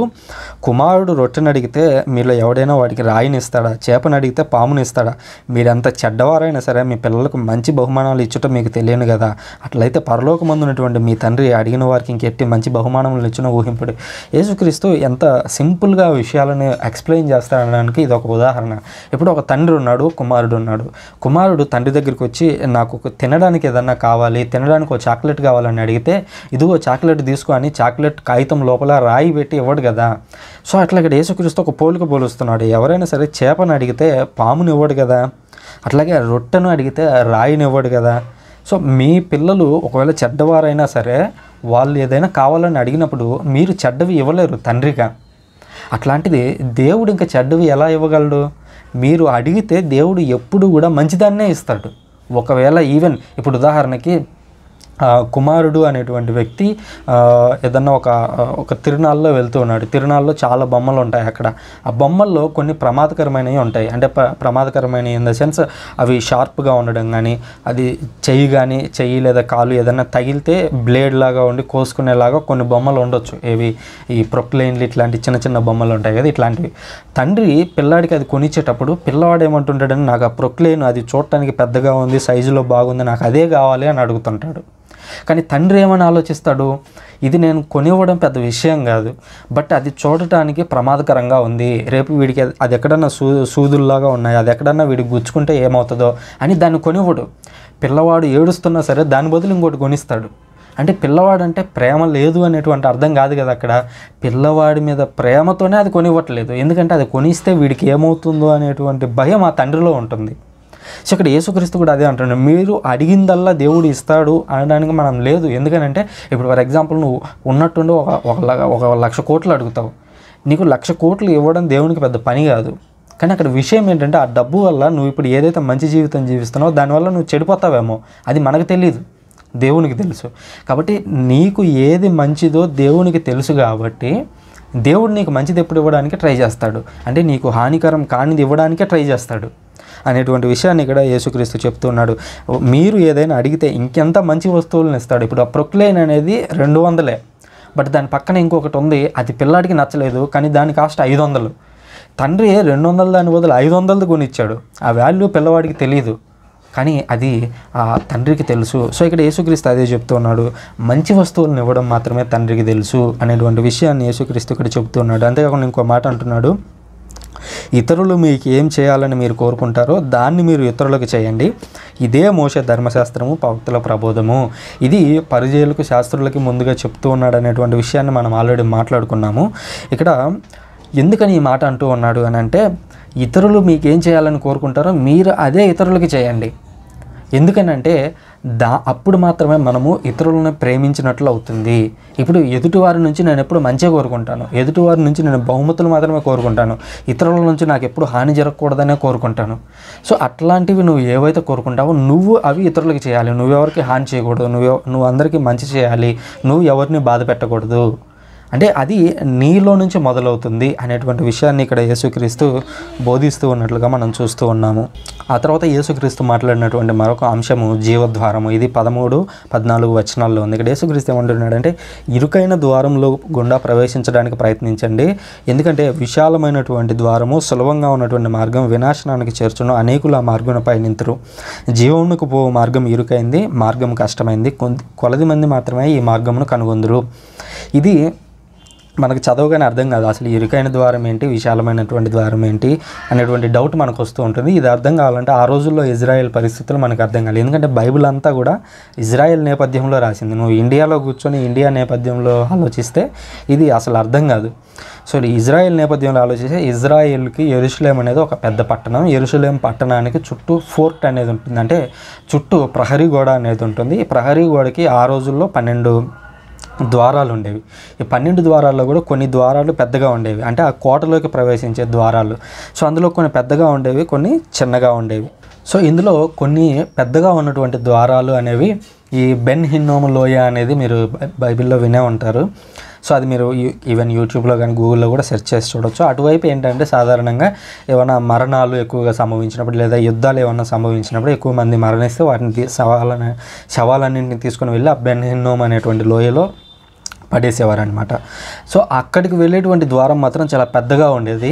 కుమారుడు రొట్టెని అడిగితే మీలో ఎవడైనా వాడికి రాయిని ఇస్తాడా? చేపని అడిగితే పాముని ఇస్తాడా? మీరంత చెడ్డవారైనా సరే మీ పిల్లలకు మంచి బహుమానాలు ఇచ్చుట మీకు తెలియను కదా, అట్లయితే పరలోకమందు ఉన్నటువంటి మీ తండ్రి అడిగిన వారికి ఇంకెట్టి మంచి బహుమానములు ఇచ్చిన ఊహింపుడు. యేసుక్రీస్తు ఎంత సింపుల్గా విషయాలను ఎక్స్ప్లెయిన్ చేస్తాడనడానికి ఇది ఒక ఉదాహరణ. ఇప్పుడు ఒక తండ్రి ఉన్నాడు, కుమారుడు ఉన్నాడు. కుమారుడు తండ్రి దగ్గరికి వచ్చి నాకు తినడానికి ఏదన్నా కావాలి, తినడానికి ఒక చాక్లెట్ కావాలని అడిగితే ఇదిగో చాక్లెట్ తీసుకో అని చాక్లెట్ కాగితం లోపల రాయి పెట్టి ఇవ్వడు కదా. సో అట్లా ఇక్కడ యేసుక్రీస్తు ఒక పోలిక పోలుస్తున్నాడు. ఎవరైనా సరే చేపను అడిగితే పాముని ఇవ్వడు కదా, అట్లాగే రొట్టెను అడిగితే రాయిని ఇవ్వడు కదా. సో మీ పిల్లలు ఒకవేళ చెడ్డవారైనా సరే వాళ్ళు ఏదైనా కావాలని అడిగినప్పుడు మీరు చెడ్డవి ఇవ్వలేరు తండ్రిగా. అట్లాంటిది దేవుడు ఇంకా చెడ్డవి ఎలా ఇవ్వగలడు? మీరు అడిగితే దేవుడు ఎప్పుడు కూడా మంచిదాన్నే ఇస్తాడు. ఒకవేళ ఈవెన్ ఇప్పుడు ఉదాహరణకి కుమారుడు అనేటువంటి వ్యక్తి ఏదన్నా ఒక తిరునాళ్ళలో వెళ్తూ ఉన్నాడు. తిరునాళ్ళలో చాలా బొమ్మలు ఉంటాయి. అక్కడ ఆ బొమ్మల్లో కొన్ని ప్రమాదకరమైనవి ఉంటాయి. అంటే ప్రమాదకరమైనవి ఇన్ ద సెన్స్ అవి షార్ప్గా ఉండడం కానీ, అది చెయ్యి లేదా కాలు ఏదన్నా తగిలితే బ్లేడ్ లాగా ఉండి కోసుకునేలాగా కొన్ని బొమ్మలు ఉండొచ్చు. ఈ ప్రొక్లైన్లు ఇట్లాంటి చిన్న చిన్న బొమ్మలు ఉంటాయి కదా, ఇట్లాంటివి. తండ్రి పిల్లాడికి అది కొనిచ్చేటప్పుడు పిల్లవాడు ఏమంటుంటాడని, నాకు ఆ ప్రొక్లైన్ అది చూడటానికి పెద్దగా ఉంది, సైజులో బాగుంది, నాకు అదే కావాలి అని అడుగుతుంటాడు. కానీ తండ్రి ఏమని ఆలోచిస్తాడు, ఇది నేను కొనివ్వడం పెద్ద విషయం కాదు, బట్ అది చూడటానికి ప్రమాదకరంగా ఉంది, రేపు వీడికి అది ఎక్కడన్నా సూదుల్లాగా ఉన్నాయి, అది ఎక్కడన్నా వీడికి గుచ్చుకుంటే ఏమవుతుందో అని దాన్ని కొనివ్వడు. పిల్లవాడు ఏడుస్తున్నా సరే దాని బదులు ఇంకోటి కొనిస్తాడు. అంటే పిల్లవాడు అంటే ప్రేమ లేదు అనేటువంటి అర్థం కాదు కదా అక్కడ. పిల్లవాడి మీద ప్రేమతోనే అది కొనివ్వట్లేదు, ఎందుకంటే అది కొనిస్తే వీడికి ఏమవుతుందో అనేటువంటి భయం ఆ తండ్రిలో ఉంటుంది. సో ఇక్కడ యేసుక్రీస్తు కూడా అదే అంటున్నాడు, మీరు అడిగిందల్లా దేవుడు ఇస్తాడు అనడానికి మనం లేదు. ఎందుకనంటే ఇప్పుడు ఫర్ ఎగ్జాంపుల్ నువ్వు ఉన్నట్టుండి ఒక 1,00,000 కోట్లు అడుగుతావు, నీకు 1,00,000 కోట్లు ఇవ్వడం దేవునికి పెద్ద పని కాదు. కానీ అక్కడ విషయం ఏంటంటే ఆ డబ్బు వల్ల నువ్వు ఇప్పుడు ఏదైతే మంచి జీవితం జీవిస్తున్నావో దానివల్ల నువ్వు చెడిపోతావేమో, అది మనకు తెలియదు, దేవునికి తెలుసు. కాబట్టి నీకు ఏది మంచిదో దేవునికి తెలుసు, కాబట్టి దేవుడు నీకు మంచిది ఎప్పుడు ఇవ్వడానికి ట్రై చేస్తాడు, అంటే నీకు హానికరం కానిది ఇవ్వడానికే ట్రై చేస్తాడు అనేటువంటి విషయాన్ని ఇక్కడ యేసుక్రీస్తు చెప్తున్నాడు. మీరు ఏదైనా అడిగితే ఇంకెంత మంచి వస్తువులను ఇస్తాడు. ఇప్పుడు ఆ ప్రొక్లైన్ అనేది 200, బట్ దాని పక్కన ఇంకొకటి ఉంది, అది పిల్లాడికి నచ్చలేదు కానీ దాని కాస్ట్ 500. తండ్రి 200 దాని బదులు 500 కొనిచ్చాడు. ఆ వాల్యూ పిల్లవాడికి తెలియదు, కానీ అది ఆ తండ్రికి తెలుసు. సో ఇక్కడ యేసుక్రీస్తు అదే చెప్తున్నాడు, మంచి వస్తువులను ఇవ్వడం మాత్రమే తండ్రికి తెలుసు అనేటువంటి విషయాన్ని యేసుక్రీస్తు ఇక్కడ చెప్తున్నాడు. అంతేకాకుండా ఇంకో మాట అంటున్నాడు, ఇతరులు మీకు ఏం చేయాలని మీరు కోరుకుంటారో దాన్ని మీరు ఇతరులకు చేయండి, ఇదే మోషే ధర్మశాస్త్రము ప్రవక్తల ప్రబోధము. ఇది పరిచయులకు శాస్త్రులకి ముందుగా చెప్తూ ఉన్నాడు అనేటువంటి విషయాన్ని మనం ఆల్రెడీ మాట్లాడుకున్నాము. ఇక్కడ ఎందుకని ఈ మాట అంటూ ఉన్నాడు అని అంటే, ఇతరులు మీకేం చేయాలని కోరుకుంటారో మీరు అదే ఇతరులకి చేయండి. ఎందుకనంటే అప్పుడు మాత్రమే మనము ఇతరులను ప్రేమించినట్లు అవుతుంది. ఇప్పుడు ఎదుటివారి నుంచి నేను ఎప్పుడు మంచిగా కోరుకుంటాను, ఎదుటివారి నుంచి నేను బహుమతులు మాత్రమే కోరుకుంటాను, ఇతరుల నుంచి నాకు ఎప్పుడు హాని జరగకూడదనే కోరుకుంటాను. సో అట్లాంటివి నువ్వు ఏవైతే కోరుకుంటావో నువ్వు అవి ఇతరులకు చేయాలి. నువ్వెవరికి హాని చేయకూడదు, నువ్వు అందరికీ మంచి చేయాలి, నువ్వు ఎవరిని బాధ పెట్టకూడదు. అంటే అది నీలో నుంచి మొదలవుతుంది అనేటువంటి విషయాన్ని ఇక్కడ యేసుక్రీస్తు బోధిస్తూ ఉన్నట్లుగా మనం చూస్తూ ఉన్నాము. ఆ తర్వాత యేసుక్రీస్తు మాట్లాడినటువంటి మరొక అంశము జీవద్వారము. ఇది 13-14 వచనాల్లో ఉంది. ఇక్కడ యేసుక్రీస్తు ఏమంటున్నాడంటే, ఇరుకైన ద్వారంలో గుండా ప్రవేశించడానికి ప్రయత్నించండి, ఎందుకంటే విశాలమైనటువంటి ద్వారము, సులభంగా ఉన్నటువంటి మార్గం వినాశనానికి చేర్చును, అనేకులు ఆ మార్గంపై నింతురు. జీవమునకు పోవు మార్గం ఇరుకైంది, మార్గం కష్టమైంది, కొలది మంది మాత్రమే ఈ మార్గమును కనుగొందురు. ఇది మనకు చదవగానే అర్థం కాదు, అసలు ఇరుకైన ద్వారం ఏంటి, విశాలమైనటువంటి ద్వారం ఏంటి అనేటువంటి డౌట్ మనకు వస్తూ ఉంటుంది. ఇది అర్థం కావాలంటే ఆ రోజుల్లో ఇజ్రాయెల్ పరిస్థితులు మనకు అర్థం కాలేదు, ఎందుకంటే బైబిల్ అంతా కూడా ఇజ్రాయెల్ నేపథ్యంలో రాసింది. నువ్వు ఇండియాలో కూర్చొని ఇండియా నేపథ్యంలో ఆలోచిస్తే ఇది అసలు అర్థం కాదు. సో ఇజ్రాయెల్ నేపథ్యంలో ఆలోచిస్తే ఇజ్రాయెల్కి యెరూషలేం అనేది ఒక పెద్ద పట్టణం. యెరూషలేం పట్టణానికి చుట్టూ ఫోర్ట్ అనేది ఉంటుంది, అంటే చుట్టూ ప్రహరీ గోడ అనేది ఉంటుంది. ఈ ప్రహరీ గోడకి ఆ రోజుల్లో 12 ద్వారాలు ఉండేవి. ఈ 12 ద్వారాల్లో కూడా కొన్ని ద్వారాలు పెద్దగా ఉండేవి, అంటే ఆ కోటలోకి ప్రవేశించే ద్వారాలు. సో అందులో కొన్ని పెద్దగా ఉండేవి, కొన్ని చిన్నగా ఉండేవి. సో ఇందులో కొన్ని పెద్దగా ఉన్నటువంటి ద్వారాలు అనేవి ఈ బెన్ హిన్నోము లోయ అనేది మీరు బైబిల్లో వినే ఉంటారు. సో అది మీరు ఈవెన్ యూట్యూబ్లో కానీ గూగుల్లో కూడా సెర్చ్ చేసి చూడవచ్చు. అటువైపు ఏంటంటే సాధారణంగా ఏమైనా మరణాలు ఎక్కువగా సంభవించినప్పుడు లేదా యుద్ధాలు ఏమైనా సంభవించినప్పుడు ఎక్కువ మంది మరణిస్తే వాటిని శవాలన్నింటిని తీసుకుని వెళ్ళి ఆ బెన్ హిన్నోమ్ అనేటువంటి లోయలో పడేసేవారు అనమాట. సో అక్కడికి వెళ్ళేటువంటి ద్వారం మాత్రం చాలా పెద్దగా ఉండేది.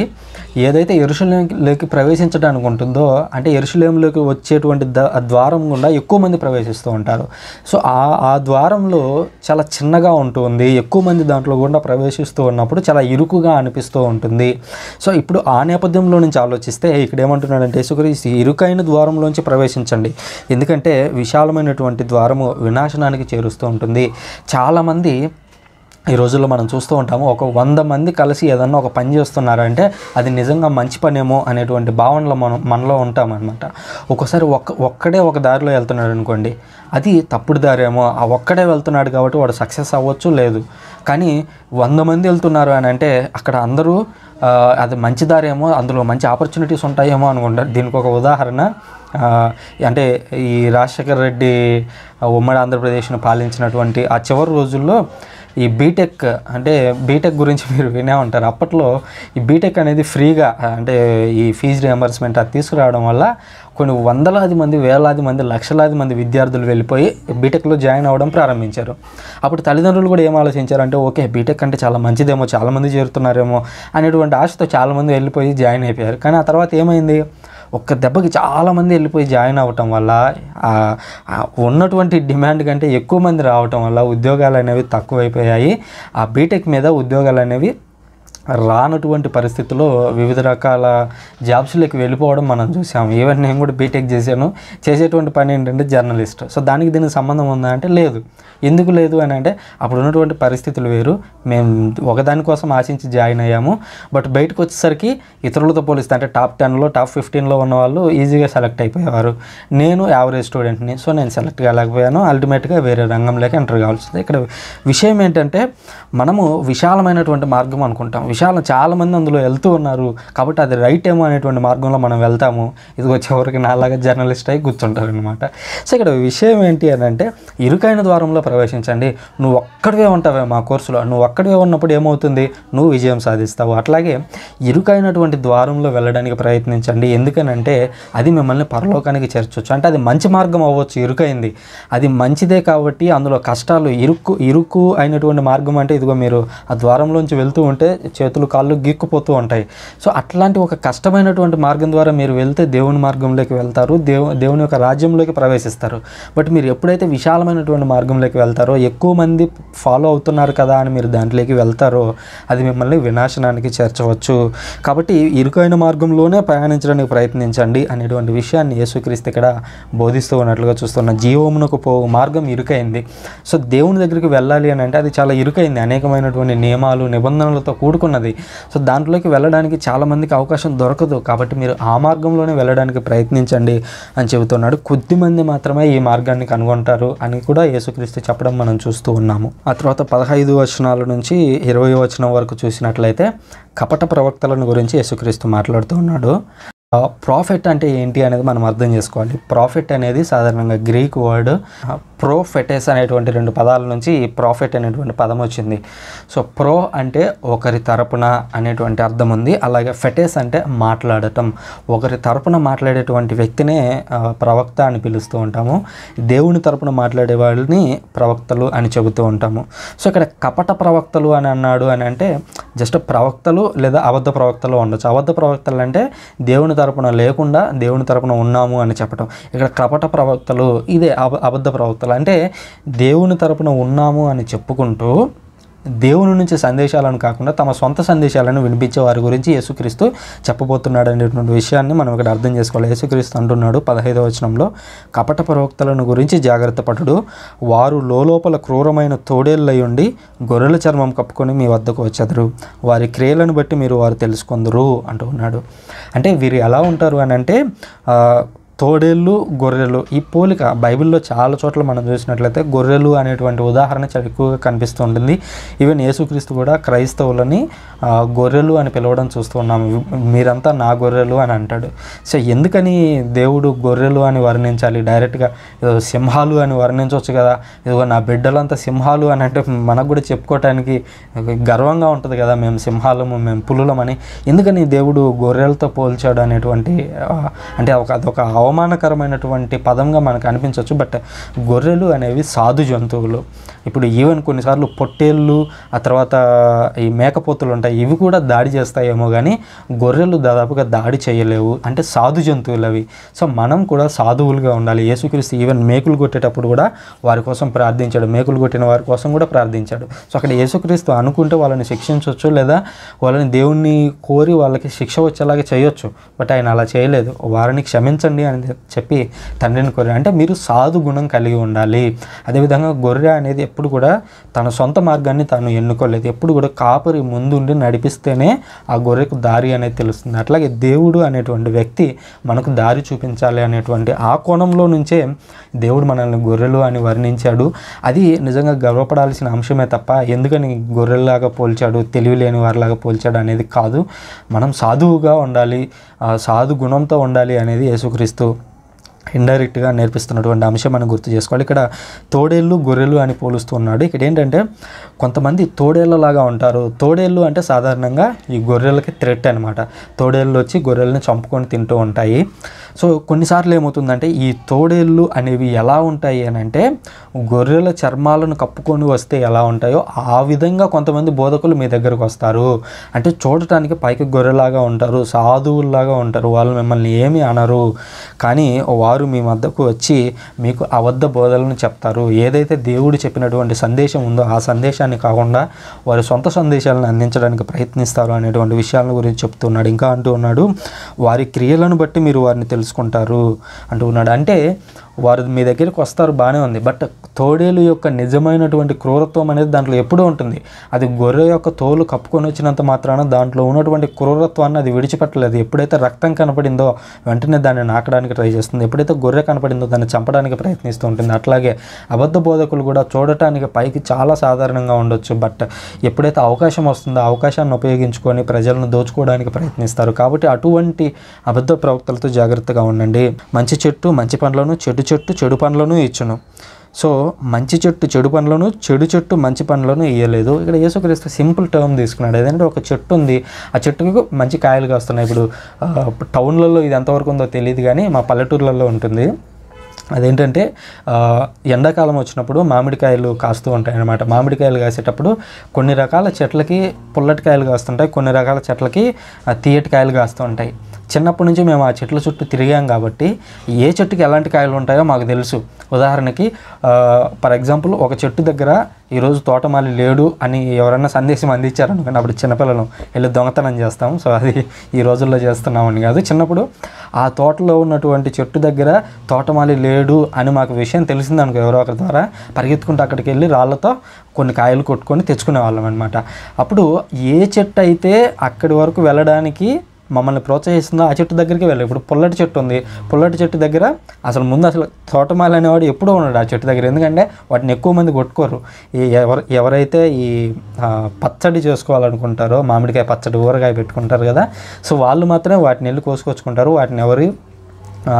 ఏదైతే యెరూషలేంలోకి ప్రవేశించడానికి ఉంటుందో, అంటే యెరూషలేంలోకి వచ్చేటువంటి ద్వారం గుండా ఎక్కువ మంది ప్రవేశిస్తూ ఉంటారు. సో ఆ ద్వారంలో చాలా చిన్నగా ఉంటుంది, ఎక్కువ మంది దాంట్లో గుండా ప్రవేశిస్తూ ఉన్నప్పుడు చాలా ఇరుకుగా అనిపిస్తూ ఉంటుంది. సో ఇప్పుడు ఆ నేపథ్యంలో నుంచి ఆలోచిస్తే ఇక్కడ ఏమంటున్నాడంటే యేసుక్రీస్తు, ఇరుకైన ద్వారంలోంచి ప్రవేశించండి, ఎందుకంటే విశాలమైనటువంటి ద్వారము వినాశనానికి చేరుస్తూ ఉంటుంది. చాలామంది ఈ రోజుల్లో మనం చూస్తూ ఉంటాము, ఒక 100 మంది కలిసి ఏదన్నా ఒక పని చేస్తున్నారంటే అది నిజంగా మంచి పనేమో అనేటువంటి భావనలో మనలో ఉంటామన్నమాట. ఒక్కోసారి ఒక్కడే ఒక దారిలో వెళ్తున్నాడు అనుకోండి, అది తప్పుడు దారేమో, ఆ ఒక్కడే వెళ్తున్నాడు కాబట్టి వాడు సక్సెస్ అవ్వచ్చు లేదు. కానీ 100 మంది వెళ్తున్నారు అని అంటే అక్కడ అందరూ అది మంచి దారేమో, అందులో మంచి ఆపర్చునిటీస్ ఉంటాయేమో అనుకుంటారు. దీనికి ఒక ఉదాహరణ, అంటే ఈ రాజశేఖర్ రెడ్డి ఉమ్మడి ఆంధ్రప్రదేశ్ను పాలించినటువంటి ఆ చివరి రోజుల్లో ఈ బీటెక్, అంటే బీటెక్ గురించి మీరు వినే ఉంటారు. అప్పట్లో ఈ బీటెక్ అనేది ఫ్రీగా, అంటే ఈ ఫీజు రియంబర్స్మెంట్ అది తీసుకురావడం వల్ల కొన్ని వందలాది మంది, వేలాది మంది, లక్షలాది మంది విద్యార్థులు వెళ్ళిపోయి బీటెక్లో జాయిన్ అవ్వడం ప్రారంభించారు. అప్పుడు తల్లిదండ్రులు కూడా ఏం ఆలోచించారంటే, ఓకే బీటెక్ అంటే చాలా మంచిదేమో, చాలామంది చేరుతున్నారేమో అనేటువంటి ఆశతో చాలామంది వెళ్ళిపోయి జాయిన్ అయిపోయారు. కానీ ఆ తర్వాత ఏమైంది, ఒక్క దెబ్బకి చాలామంది వెళ్ళిపోయి జాయిన్ అవ్వటం వల్ల ఉన్నటువంటి డిమాండ్ కంటే ఎక్కువ మంది రావటం వల్ల ఉద్యోగాలు అనేవి తక్కువైపోయాయి. ఆ బీటెక్ మీద ఉద్యోగాలు అనేవి రానటువంటి పరిస్థితుల్లో వివిధ రకాల జాబ్స్లోకి వెళ్ళిపోవడం మనం చూసాము. ఈవెన్ నేను కూడా బీటెక్ చేశాను. చేసేటువంటి పని ఏంటంటే జర్నలిస్ట్. సో దానికి దీనికి సంబంధం ఉందా అంటే లేదు. ఎందుకు లేదు అని అంటే అప్పుడు ఉన్నటువంటి పరిస్థితులు వేరు. మేము ఒకదానికోసం ఆశించి జాయిన్ అయ్యాము. బట్ బయటకు వచ్చేసరికి ఇతరులతో పోలిస్తే అంటే టాప్ 10లో టాప్ 15లో ఉన్న వాళ్ళు ఈజీగా సెలెక్ట్ అయిపోయేవారు. నేను యావరేజ్ స్టూడెంట్ని. సో నేను సెలెక్ట్ కాలేకపోయాను. అల్టిమేట్గా వేరే రంగంలోకి ఎంటర్ కావాల్సింది. ఇక్కడ విషయం ఏంటంటే మనము విశాలమైనటువంటి మార్గం అనుకుంటాం. చాలామంది అందులో వెళ్తూ ఉన్నారు కాబట్టి అది రైట్ ఏమో అనేటువంటి మార్గంలో మనం వెళ్తాము. ఇది వచ్చేవరకు నాలాగా జర్నలిస్ట్ అయి కూర్చుంటారు అనమాట. సో ఇక్కడ విషయం ఏంటి అని అంటే ఇరుకైన ద్వారంలో ప్రవేశించండి. నువ్వు ఒక్కడివే ఉంటావే మా కోర్సులో. నువ్వు ఒక్కడివే ఉన్నప్పుడు ఏమవుతుంది? నువ్వు విజయం సాధిస్తావు. అట్లాగే ఇరుకైనటువంటి ద్వారంలో వెళ్ళడానికి ప్రయత్నించండి. ఎందుకనంటే అది మిమ్మల్ని పరలోకానికి చేర్చవచ్చు. అంటే అది మంచి మార్గం అవ్వచ్చు. ఇరుకైంది అది మంచిదే కాబట్టి అందులో కష్టాలు ఇరుకు అయినటువంటి మార్గం అంటే ఇదిగో మీరు ఆ ద్వారంలోంచి వెళ్తూ ఉంటే చేతులు కాళ్ళు గీక్కుపోతూ ఉంటాయి. సో అట్లాంటి ఒక కష్టమైనటువంటి మార్గం ద్వారా మీరు వెళ్తే దేవుని మార్గంలోకి వెళ్తారు, దేవుని యొక్క రాజ్యంలోకి ప్రవేశిస్తారు. బట్ మీరు ఎప్పుడైతే విశాలమైనటువంటి మార్గంలోకి వెళ్తారో, ఎక్కువ మంది ఫాలో అవుతున్నారు కదా అని మీరు దాంట్లోకి వెళ్తారో అది మిమ్మల్ని వినాశనానికి చేర్చవచ్చు. కాబట్టి ఇరుకైన మార్గంలోనే ప్రయాణించడానికి ప్రయత్నించండి అనేటువంటి విషయాన్ని యేసుక్రీస్తు ఇక్కడ బోధిస్తూ ఉన్నట్లుగా చూస్తున్న. జీవమునకు పోవు మార్గం ఇరుకైంది. సో దేవుని దగ్గరికి వెళ్ళాలి అని అంటే అది చాలా ఇరుకైంది. అనేకమైనటువంటి నియమాలు నిబంధనలతో కూడుకున్నది. సో దాంట్లోకి వెళ్ళడానికి చాలామందికి అవకాశం దొరకదు. కాబట్టి మీరు ఆ మార్గంలోనే వెళ్ళడానికి ప్రయత్నించండి అని చెబుతున్నాడు. కొద్దిమంది మాత్రమే ఈ మార్గాన్ని కనుగొంటారు అని కూడా యేసుక్రీస్తు చెప్పడం మనం చూస్తూ ఉన్నాము. ఆ తర్వాత 15 వచనాల నుంచి 20 వచనం వరకు చూసినట్లయితే కపట ప్రవక్తలను గురించి యేసుక్రీస్తు మాట్లాడుతూ ఉన్నాడు. ప్రాఫెట్ అంటే ఏంటి అనేది మనం అర్థం చేసుకోవాలి. ప్రాఫెట్ అనేది సాధారణంగా గ్రీక్ వర్డ్ ప్రోఫెటెస్ అనేటువంటి 2 పదాల నుంచి ప్రాఫెట్ అనేటువంటి పదం వచ్చింది. సో ప్రో అంటే ఒకరి తరపున అనేటువంటి అర్థం ఉంది. అలాగే ఫెటెస్ అంటే మాట్లాడటం. ఒకరి తరపున మాట్లాడేటువంటి వ్యక్తినే ప్రవక్త అని పిలుస్తూ ఉంటాము. దేవుని తరపున మాట్లాడే వాళ్ళని ప్రవక్తలు అని చెబుతూ ఉంటాము. సో ఇక్కడ కపట ప్రవక్తలు అని అన్నాడు అని అంటే జస్ట్ ప్రవక్తలు లేదా అబద్ధ ప్రవక్తలు ఉండొచ్చు. అబద్ధ ప్రవక్తలు అంటే దేవుని తరపున లేకుండా దేవుని తరపున ఉన్నాము అని చెప్పడం. ఇక్కడ కపట ప్రవక్తలు ఇదే అబద్ధ ప్రవక్తలు అంటే దేవుని తరపున ఉన్నాము అని చెప్పుకుంటూ దేవుని నుంచి సందేశాలను కాకుండా తమ సొంత సందేశాలను వినిపించే వారి గురించి యేసుక్రీస్తు చెప్పబోతున్నాడు అనేటువంటి విషయాన్ని మనం ఇక్కడ అర్థం చేసుకోవాలి. యేసుక్రీస్తు అంటున్నాడు 15వ వచనంలో, కపట ప్రవక్తలను గురించి జాగ్రత్త పడుడు. వారు లోపల క్రూరమైన తోడేళ్ళై ఉండి గొర్రెల చర్మం కప్పుకొని మీ వద్దకు వచ్చెదరు. వారి క్రియలను బట్టి మీరు వారు తెలుసుకొందురు అంటూ ఉన్నాడు. అంటే వీరు ఎలా ఉంటారు అని అంటే తోడేళ్ళు గొర్రెలు ఈ పోలిక బైబిల్లో చాలా చోట్ల మనం చూసినట్లయితే గొర్రెలు అనేటువంటి ఉదాహరణ చాలా ఎక్కువగా కనిపిస్తూ ఉంటుంది. ఈవెన్ యేసుక్రీస్తు కూడా క్రైస్తవులని గొర్రెలు అని పిలవడం చూస్తూ ఉన్నాము. మీరంతా నా గొర్రెలు అని అంటాడు. సో ఎందుకని దేవుడు గొర్రెలు అని వర్ణించాలి? డైరెక్ట్గా సింహాలు అని వర్ణించవచ్చు కదా. ఇదిగో నా బిడ్డలంతా సింహాలు అని అంటే మనకు కూడా చెప్పుకోవటానికి గర్వంగా ఉంటుంది కదా, మేము సింహాలము మేము పులులమని. ఎందుకని దేవుడు గొర్రెలతో పోల్చాడు అనేటువంటి అంటే అదొక అవమానకరమైనటువంటి పదంగా మనకు అనిపించవచ్చు. బట్ గొర్రెలు అనేవి సాధు జంతువులు. ఇప్పుడు ఈవెన్ కొన్నిసార్లు పొట్టేళ్ళు ఆ తర్వాత ఈ మేకపోతులు ఉంటాయి, ఇవి కూడా దాడి చేస్తాయేమో కానీ గొర్రెలు దాదాపుగా దాడి చేయలేవు. అంటే సాధు జంతువులు అవి. సో మనం కూడా సాధువులుగా ఉండాలి. యేసుక్రీస్తు ఈవెన్ మేకులు కొట్టేటప్పుడు కూడా వారి కోసం ప్రార్థించాడు. మేకులు కొట్టిన వారి కోసం కూడా ప్రార్థించాడు. సో అక్కడ యేసుక్రీస్తు అనుకుంటే వాళ్ళని శిక్షించవచ్చు లేదా వాళ్ళని దేవుణ్ణి కోరి వాళ్ళకి శిక్ష వచ్చేలాగా చేయొచ్చు. బట్ ఆయన అలా చేయలేదు. వారిని క్షమించండి అని చెప్పి తండ్రిని కోరాడు. అంటే మీరు సాధు గుణం కలిగి ఉండాలి. అదేవిధంగా గొర్రె అనేది ఎప్పుడు కూడా తన సొంత మార్గాన్ని తాను ఎన్నుకోలేదు. ఎప్పుడు కూడా కాపరి ముందుండి నడిపిస్తేనే ఆ గొర్రెకు దారి అనేది తెలుస్తుంది. అట్లాగే దేవుడు అనేటువంటి వ్యక్తి మనకు దారి చూపించాలి అనేటువంటి ఆ కోణంలో నుంచే దేవుడు మనల్ని గొర్రెలు అని వర్ణించాడు. అది నిజంగా గర్వపడాల్సిన అంశమే తప్ప ఎందుకని గొర్రెల్లాగా పోల్చాడు, తెలివి లేని వారిలాగా పోల్చాడు అనేది కాదు. మనం సాధువుగా ఉండాలి, సాధు గుణంతో ఉండాలి అనేది యేసుక్రీస్తు ఇండైరెక్ట్గా నేర్పిస్తున్నటువంటి అంశం మనం గుర్తు చేసుకోవాలి. ఇక్కడ తోడేళ్ళు గొర్రెలు అని పోలుస్తూ ఉన్నాడు. ఇక్కడ ఏంటంటే కొంతమంది తోడేళ్ళలాగా ఉంటారు. తోడేళ్ళు అంటే సాధారణంగా ఈ గొర్రెలకి థ్రెట్ అనమాట. తోడేళ్ళు వచ్చి గొర్రెల్ని చంపుకొని తింటూ ఉంటాయి. సో కొన్నిసార్లు ఏమవుతుందంటే ఈ తోడేళ్ళు అనేవి ఎలా ఉంటాయి అని అంటే గొర్రెల చర్మాలను కప్పుకొని వస్తే ఎలా ఉంటాయో ఆ విధంగా కొంతమంది బోధకులు మీ దగ్గరకు వస్తారు. అంటే చూడటానికి పైకి గొర్రెలాగా ఉంటారు, సాధువుల్లాగా ఉంటారు, వాళ్ళు మిమ్మల్ని ఏమీ అనరు, కానీ వారు మీ వద్దకు వచ్చి మీకు అబద్ధ బోధలను చెప్తారు. ఏదైతే దేవుడు చెప్పినటువంటి సందేశం ఉందో ఆ సందేశాన్ని కాకుండా వారి సొంత సందేశాలను అందించడానికి ప్రయత్నిస్తారు అనేటువంటి విషయాల గురించి చెప్తున్నాడు. ఇంకా అంటూ ఉన్నాడు, వారి క్రియలను బట్టి మీరు వారిని తెలుసుకుంటారు అంటూ ఉన్నాడు. అంటే వారు మీ దగ్గరికి వస్తారు, బాగానే ఉంది, బట్ తోడేలు యొక్క నిజమైనటువంటి క్రూరత్వం అనేది దాంట్లో ఎప్పుడూ ఉంటుంది. అది గొర్రె యొక్క తోలు కప్పుకొని వచ్చినంత మాత్రాన దాంట్లో ఉన్నటువంటి క్రూరత్వాన్ని అది విడిచిపెట్టలేదు. ఎప్పుడైతే రక్తం కనపడిందో వెంటనే దాన్ని నాకడానికి ట్రై చేస్తుంది, ఎప్పుడైతే గొర్రె కనపడిందో దాన్ని చంపడానికి ప్రయత్నిస్తూ ఉంటుంది. అట్లాగే అబద్ధ బోధకులు కూడా చూడటానికి పైకి చాలా సాధారణంగా ఉండొచ్చు, బట్ ఎప్పుడైతే అవకాశం వస్తుందో ఆ అవకాశాన్ని ఉపయోగించుకొని ప్రజలను దోచుకోవడానికి ప్రయత్నిస్తారు. కాబట్టి అటువంటి అబద్ధ ప్రవక్తలతో జాగ్రత్తగా ఉండండి. మంచి చెట్టు మంచి పండ్లను, చెడు చెట్టు చెడు పండ్లను ఇచ్చును. సో మంచి చెట్టు చెడు పండ్లను, చెడు చెట్టు మంచి పండ్లను ఇయ్యలేదు. ఇక్కడ యేసుక్రీస్తు సింపుల్ టర్మ్ తీసుకున్నాడు. ఏదంటే ఒక చెట్టు ఉంది, ఆ చెట్టుకు మంచి కాయలు కాస్తున్నాయి. ఇప్పుడు టౌన్లలో ఇది ఎంతవరకు ఉందో తెలియదు, కానీ మా పల్లెటూర్లలో ఉంటుంది. అదేంటంటే ఎండాకాలం వచ్చినప్పుడు మామిడికాయలు కాస్తూ ఉంటాయి అన్నమాట. మామిడికాయలు కాసేటప్పుడు కొన్ని రకాల చెట్లకి పుల్లటి కాయలు కాస్తుంటాయి, కొన్ని రకాల చెట్లకి తీయటి కాయలు కాస్తూ ఉంటాయి. చిన్నప్పటి నుంచి మేము ఆ చెట్ల చుట్టూ తిరిగాం కాబట్టి ఏ చెట్టుకి ఎలాంటి కాయలు ఉంటాయో మాకు తెలుసు. ఉదాహరణకి ఫర్ ఎగ్జాంపుల్ ఒక చెట్టు దగ్గర ఈరోజు తోటమాలి లేడు అని ఎవరైనా సందేశం అందించారనుకోండి, అప్పుడు చిన్నపిల్లలు వెళ్ళి దొంగతనం చేస్తాం. సో అది ఈ రోజుల్లో చేస్తున్నామని కాదు, చిన్నప్పుడు ఆ తోటలో ఉన్నటువంటి చెట్టు దగ్గర తోటమాలి లేడు అని మాకు విషయం తెలిసిందనుకో ఎవరో ఒకరి ద్వారా, పరిగెత్తుకుంటూ అక్కడికి వెళ్ళి రాళ్ళతో కొన్ని కాయలు కొట్టుకొని తెచ్చుకునే వాళ్ళం అనమాట. అప్పుడు ఏ చెట్టు అయితే అక్కడి వరకు వెళ్ళడానికి మమ్మల్ని ప్రోత్సహిస్తుందో ఆ చెట్టు దగ్గరికి వెళ్ళాలి. ఇప్పుడు పుల్లటి చెట్టు ఉంది, పుల్లటి చెట్టు దగ్గర అసలు తోటమాలి అనేవాడు ఎప్పుడూ ఉన్నాడు ఆ చెట్టు దగ్గర, ఎందుకంటే వాటిని ఎక్కువ మంది కొట్టుకోరు. ఎవరైతే ఈ పచ్చడి చేసుకోవాలనుకుంటారో, మామిడికాయ పచ్చడి ఊరగాయ పెట్టుకుంటారు కదా, సో వాళ్ళు మాత్రమే వాటిని వెళ్ళి కోసుకొచ్చుకుంటారు, వాటిని ఎవరు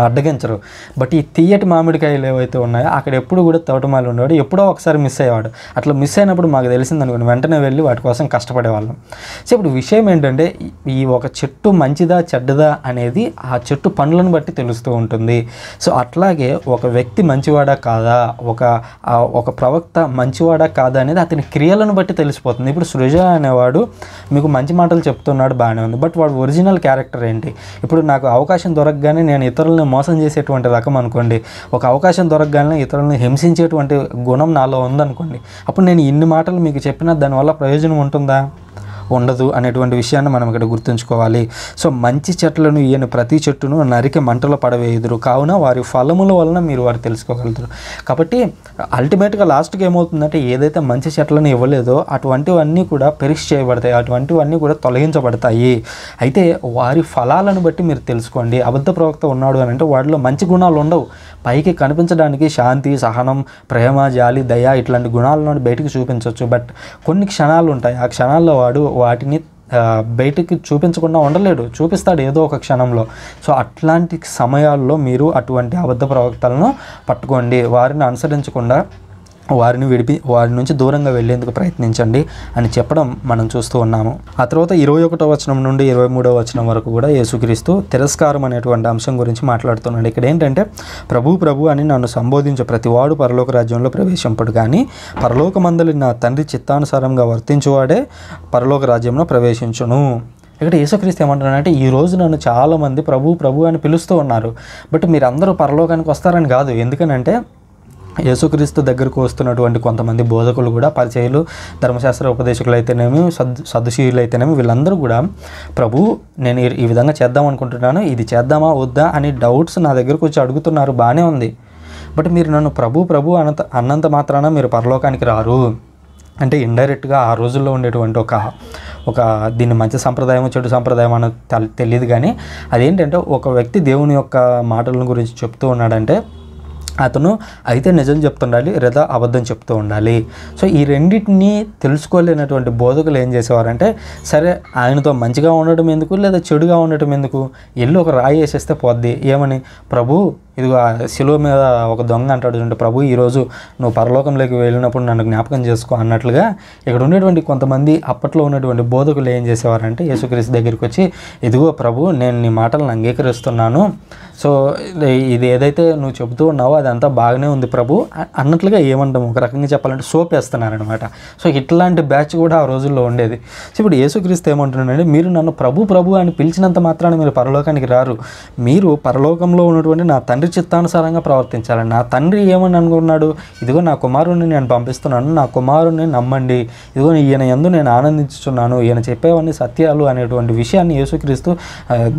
అడ్డగించరు. బట్ ఈ తీయటి మామిడికాయలు ఏవైతే ఉన్నాయో అక్కడ ఎప్పుడు కూడా తోటమాలి ఉండేవాడు, ఎప్పుడో ఒకసారి మిస్ అయ్యేవాడు. అట్లా మిస్ అయినప్పుడు మాకు తెలిసిందనుకోండి, వెంటనే వెళ్ళి వాటి కోసం కష్టపడేవాళ్ళం. సో ఇప్పుడు విషయం ఏంటంటే ఈ ఒక చెట్టు మంచిదా చెడ్డదా అనేది ఆ చెట్టు పండ్లను బట్టి తెలుస్తూ ఉంటుంది. సో అట్లాగే ఒక వ్యక్తి మంచివాడా కాదా, ఒక ప్రవక్త మంచివాడా కాదా అనేది అతని క్రియలను బట్టి తెలిసిపోతుంది. ఇప్పుడు సృజ అనేవాడు మీకు మంచి మాటలు చెప్తున్నాడు, బాగానే ఉంది, బట్ వాడు ఒరిజినల్ క్యారెక్టర్ ఏంటి? ఇప్పుడు నాకు అవకాశం దొరకగానే నేను ఇతరులను మోసం చేసేటువంటి రకం అనుకోండి, ఒక అవకాశం దొరకగానే ఇతరులను హింసించేటువంటి గుణం నాలో ఉందనుకోండి, అప్పుడు నేను ఇన్ని మాటలు మీకు చెప్పినా దానివల్ల ప్రయోజనం ఉంటుందా? ఉండదు అనేటువంటి విషయాన్ని మనం ఇక్కడ గుర్తుంచుకోవాలి. సో మంచి చెట్లను ఈయన ప్రతి చెట్టును నరికి మంటలో పడవేయుదురు, కావున వారి ఫలముల వలన మీరు వారు తెలుసుకోగలుగుతారు. కాబట్టి అల్టిమేట్గా లాస్ట్కి ఏమవుతుందంటే ఏదైతే మంచి చెట్లను ఇవ్వలేదో అటువంటివన్నీ కూడా పెరిష్ చేయబడతాయి, అటువంటివన్నీ కూడా తొలగించబడతాయి. అయితే వారి ఫలాలను బట్టి మీరు తెలుసుకోండి. అబద్ధ ప్రవక్త ఉన్నాడు అని అంటే వాడిలో మంచి గుణాలు ఉండవు, పైకి కనిపించడానికి శాంతి, సహనం, ప్రేమ, జాలి, దయ ఇట్లాంటి గుణాలను బయటికి చూపించవచ్చు, బట్ కొన్ని క్షణాలు ఉంటాయి, ఆ క్షణాల్లో వాడు వాటిని బయటికి చూపించకుండా ఉండలేడు, చూపిస్తాడు ఏదో ఒక క్షణంలో. సో అట్లాంటి సమయాల్లో మీరు అటువంటి అబద్ధ ప్రవక్తలను పట్టుకోండి, వారిని అనుసరించకుండా వారి నుంచి దూరంగా వెళ్ళేందుకు ప్రయత్నించండి అని చెప్పడం మనం చూస్తూ ఉన్నాము. ఆ తర్వాత 21వ వచనం నుండి 23వ వచనం వరకు కూడా యేసుక్రీస్తు తిరస్కారం అనేటువంటి అంశం గురించి మాట్లాడుతున్నాడు. ఇక్కడ ఏంటంటే ప్రభు అని నన్ను సంబోధించే ప్రతివాడు పరలోక రాజ్యంలో ప్రవేశింపడు, కానీ పరలోకమందలి నా తండ్రి చిత్తానుసారంగా వర్తించువాడే పరలోక రాజ్యంలో ప్రవేశించును. ఇక్కడ యేసుక్రీస్తు ఏమంటున్నాడంటే ఈ రోజు నన్ను చాలామంది ప్రభు అని పిలుస్తూ ఉన్నారు, బట్ మీరు అందరూ పరలోకానికి వస్తారని కాదు. ఎందుకనంటే యేసుక్రీస్తు దగ్గరకు వస్తున్నటువంటి కొంతమంది బోధకులు కూడా, పరిచయులు, ధర్మశాస్త్ర ఉపదేశకులు అయితేనేమి, సద్దుశీయులు అయితేనేమి, వీళ్ళందరూ కూడా నేను ఈ విధంగా చేద్దాం అనుకుంటున్నాను, ఇది చేద్దామా వద్దా అని డౌట్స్ నా దగ్గరకు వచ్చి అడుగుతున్నారు, బాగానే ఉంది, బట్ మీరు నన్ను ప్రభు అన్నంత మాత్రాన మీరు పరలోకానికి రారు అంటే ఇండైరెక్ట్గా ఆ రోజుల్లో ఉండేటువంటి ఒక దీన్ని మంచి సంప్రదాయం చెడు సంప్రదాయం అని తెలియదు, కానీ అదేంటంటే ఒక వ్యక్తి దేవుని యొక్క మాటల గురించి చెప్తూ ఉన్నాడంటే అతను అయితే నిజం చెప్తుండాలి లేదా అబద్ధం చెప్తూ ఉండాలి. సో ఈ రెండింటినీ తెలుసుకోలేనటువంటి బోధకులు ఏం చేసేవారంటే, సరే ఆయనతో మంచిగా ఉండటం ఎందుకు లేదా చెడుగా ఉండటం ఎందుకు, ఎల్లు ఒక రాయి వేసేస్తే పోద్ది, ఏమని ఇదిగో ఆ శిలువ మీద ఒక దొంగ అంటాడు చూడండి, ప్రభు ఈరోజు నువ్వు పరలోకంలోకి వెళ్ళినప్పుడు నన్ను జ్ఞాపకం చేసుకో అన్నట్లుగా ఇక్కడ ఉన్నటువంటి కొంతమంది అప్పట్లో ఉన్నటువంటి బోధకులు ఏం చేసేవారంటే యేసుక్రీస్తు దగ్గరికి వచ్చి, ఇదిగో ప్రభు నేను నీ మాటలను అంగీకరిస్తున్నాను, సో ఇది ఏదైతే నువ్వు చెబుతూ ఉన్నావో అదంతా బాగానే ఉంది ప్రభు అన్నట్లుగా ఏమంటాము, ఒక రకంగా చెప్పాలంటే సోపేస్తున్నారనమాట. సో ఇట్లాంటి బ్యాచ్ కూడా ఆ రోజుల్లో ఉండేది. సో ఇప్పుడు యేసుక్రీస్తు ఏమంటున్నాడంటే, మీరు నన్ను ప్రభు ప్రభు అని పిలిచినంత మాత్రాన మీరు పరలోకానికి రారు, మీరు పరలోకంలో ఉన్నటువంటి నా తండ్రి చిత్తానుసారంగా ప్రవర్తించాలని. నా తండ్రి ఏమని అనుకున్నాడు, ఇదిగో నా కుమారుడిని నేను పంపిస్తున్నాను, నా కుమారుడిని నమ్మండి, ఇదిగో ఈయన యందు నేను ఆనందించుతున్నాను, ఈయన చెప్పేవన్నీ సత్యాలు అనేటువంటి విషయాన్ని యేసుక్రీస్తు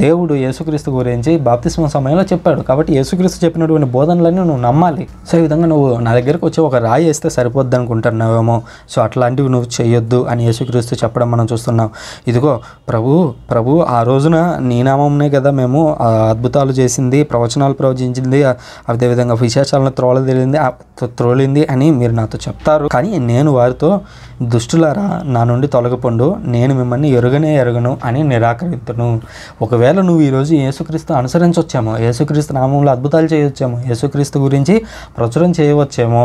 దేవుడు యేసుక్రీస్తు గురించి బాప్తిస్మ సమయంలో చెప్పాడు. కాబట్టి యేసుక్రీస్తు చెప్పినటువంటి బోధనలన్నీ నువ్వు నమ్మాలి. సో ఈ విధంగా నువ్వు నా దగ్గరకు వచ్చి ఒక రాయి వేస్తే సరిపోద్ది అనుకుంటున్నావేమో, సో అట్లాంటివి నువ్వు చేయొద్దు అని యేసుక్రీస్తు చెప్పడం మనం చూస్తున్నాం. ఇదిగో ప్రభు ఆ రోజున నీ నామంనే కదా మేము అద్భుతాలు చేసింది, ప్రవచనాలు ప్రవచించింది, అదేవిధంగా విశేషాలను త్రోలింది అని మీరు నాతో చెప్తారు. కానీ నేను వారితో, దుష్టులారా నా నుండి తొలగిపోండు, నేను మిమ్మల్ని ఎరుగను అని నిరాకరిద్దును. ఒకవేళ నువ్వు ఈరోజు యేసుక్రీస్తు అనుసరించవచ్చేమో, యేసుక్రీస్తు నామంలో అద్భుతాలు చేయవచ్చేమో, యేసుక్రీస్తు గురించి ప్రచురం చేయవచ్చేమో,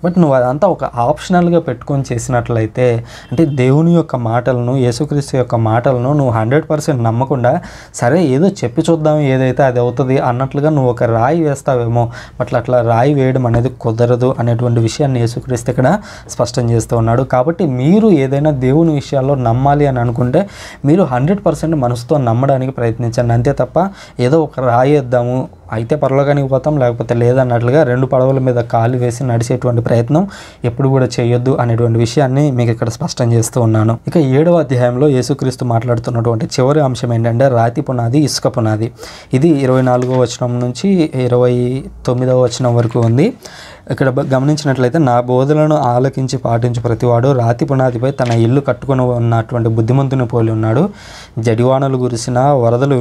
బట్ నువ్వు అదంతా ఒక ఆప్షనల్గా పెట్టుకొని చేసినట్లయితే, అంటే దేవుని యొక్క మాటలను, యేసుక్రీస్తు యొక్క మాటలను నువ్వు 100% నమ్మకుండా, సరే ఏదో చెప్పి చూద్దాం ఏదైతే అది అవుతుంది అన్నట్లుగా నువ్వు ఒక రాయి వేస్తావేమో, బట్ అట్లా రాయి వేయడం అనేది కుదరదు అనేటువంటి విషయాన్ని యేసుక్రీస్తు ఇక్కడ స్పష్టం చేస్తూ ఉన్నాడు. కాబట్టి మీరు ఏదైనా దేవుని విషయాల్లో నమ్మాలి అని అనుకుంటే మీరు 100% మనసుతో నమ్మడానికి ప్రయత్నించండి, అంతే తప్ప ఏదో ఒక రాయి వేద్దాము అయితే పరలోకానికి పోతాం లేకపోతే లేదన్నట్లుగా రెండు పడవల మీద కాలు వేసి నడిచేటువంటి ప్రయత్నం ఎప్పుడు కూడా చేయొద్దు అనేటువంటి విషయాన్ని మీకు ఇక్కడ స్పష్టం చేస్తూ ఉన్నాను. ఇక 7వ అధ్యాయంలో యేసుక్రీస్తు మాట్లాడుతున్నటువంటి చివరి అంశం ఏంటంటే రాతి పునాది, ఇసుక పునాది. ఇది 24వ వచనం నుంచి 29వ వచనం వరకు ఉంది. ఇక్కడ గమనించినట్లయితే, నా బోధలను ఆలకించి పాటించు ప్రతివాడు రాతి పునాదిపై తన ఇల్లు కట్టుకొని ఉన్నటువంటి బుద్ధిమంతుని పోలి ఉన్నాడు. జడివానలు కురిసినా, వరదలు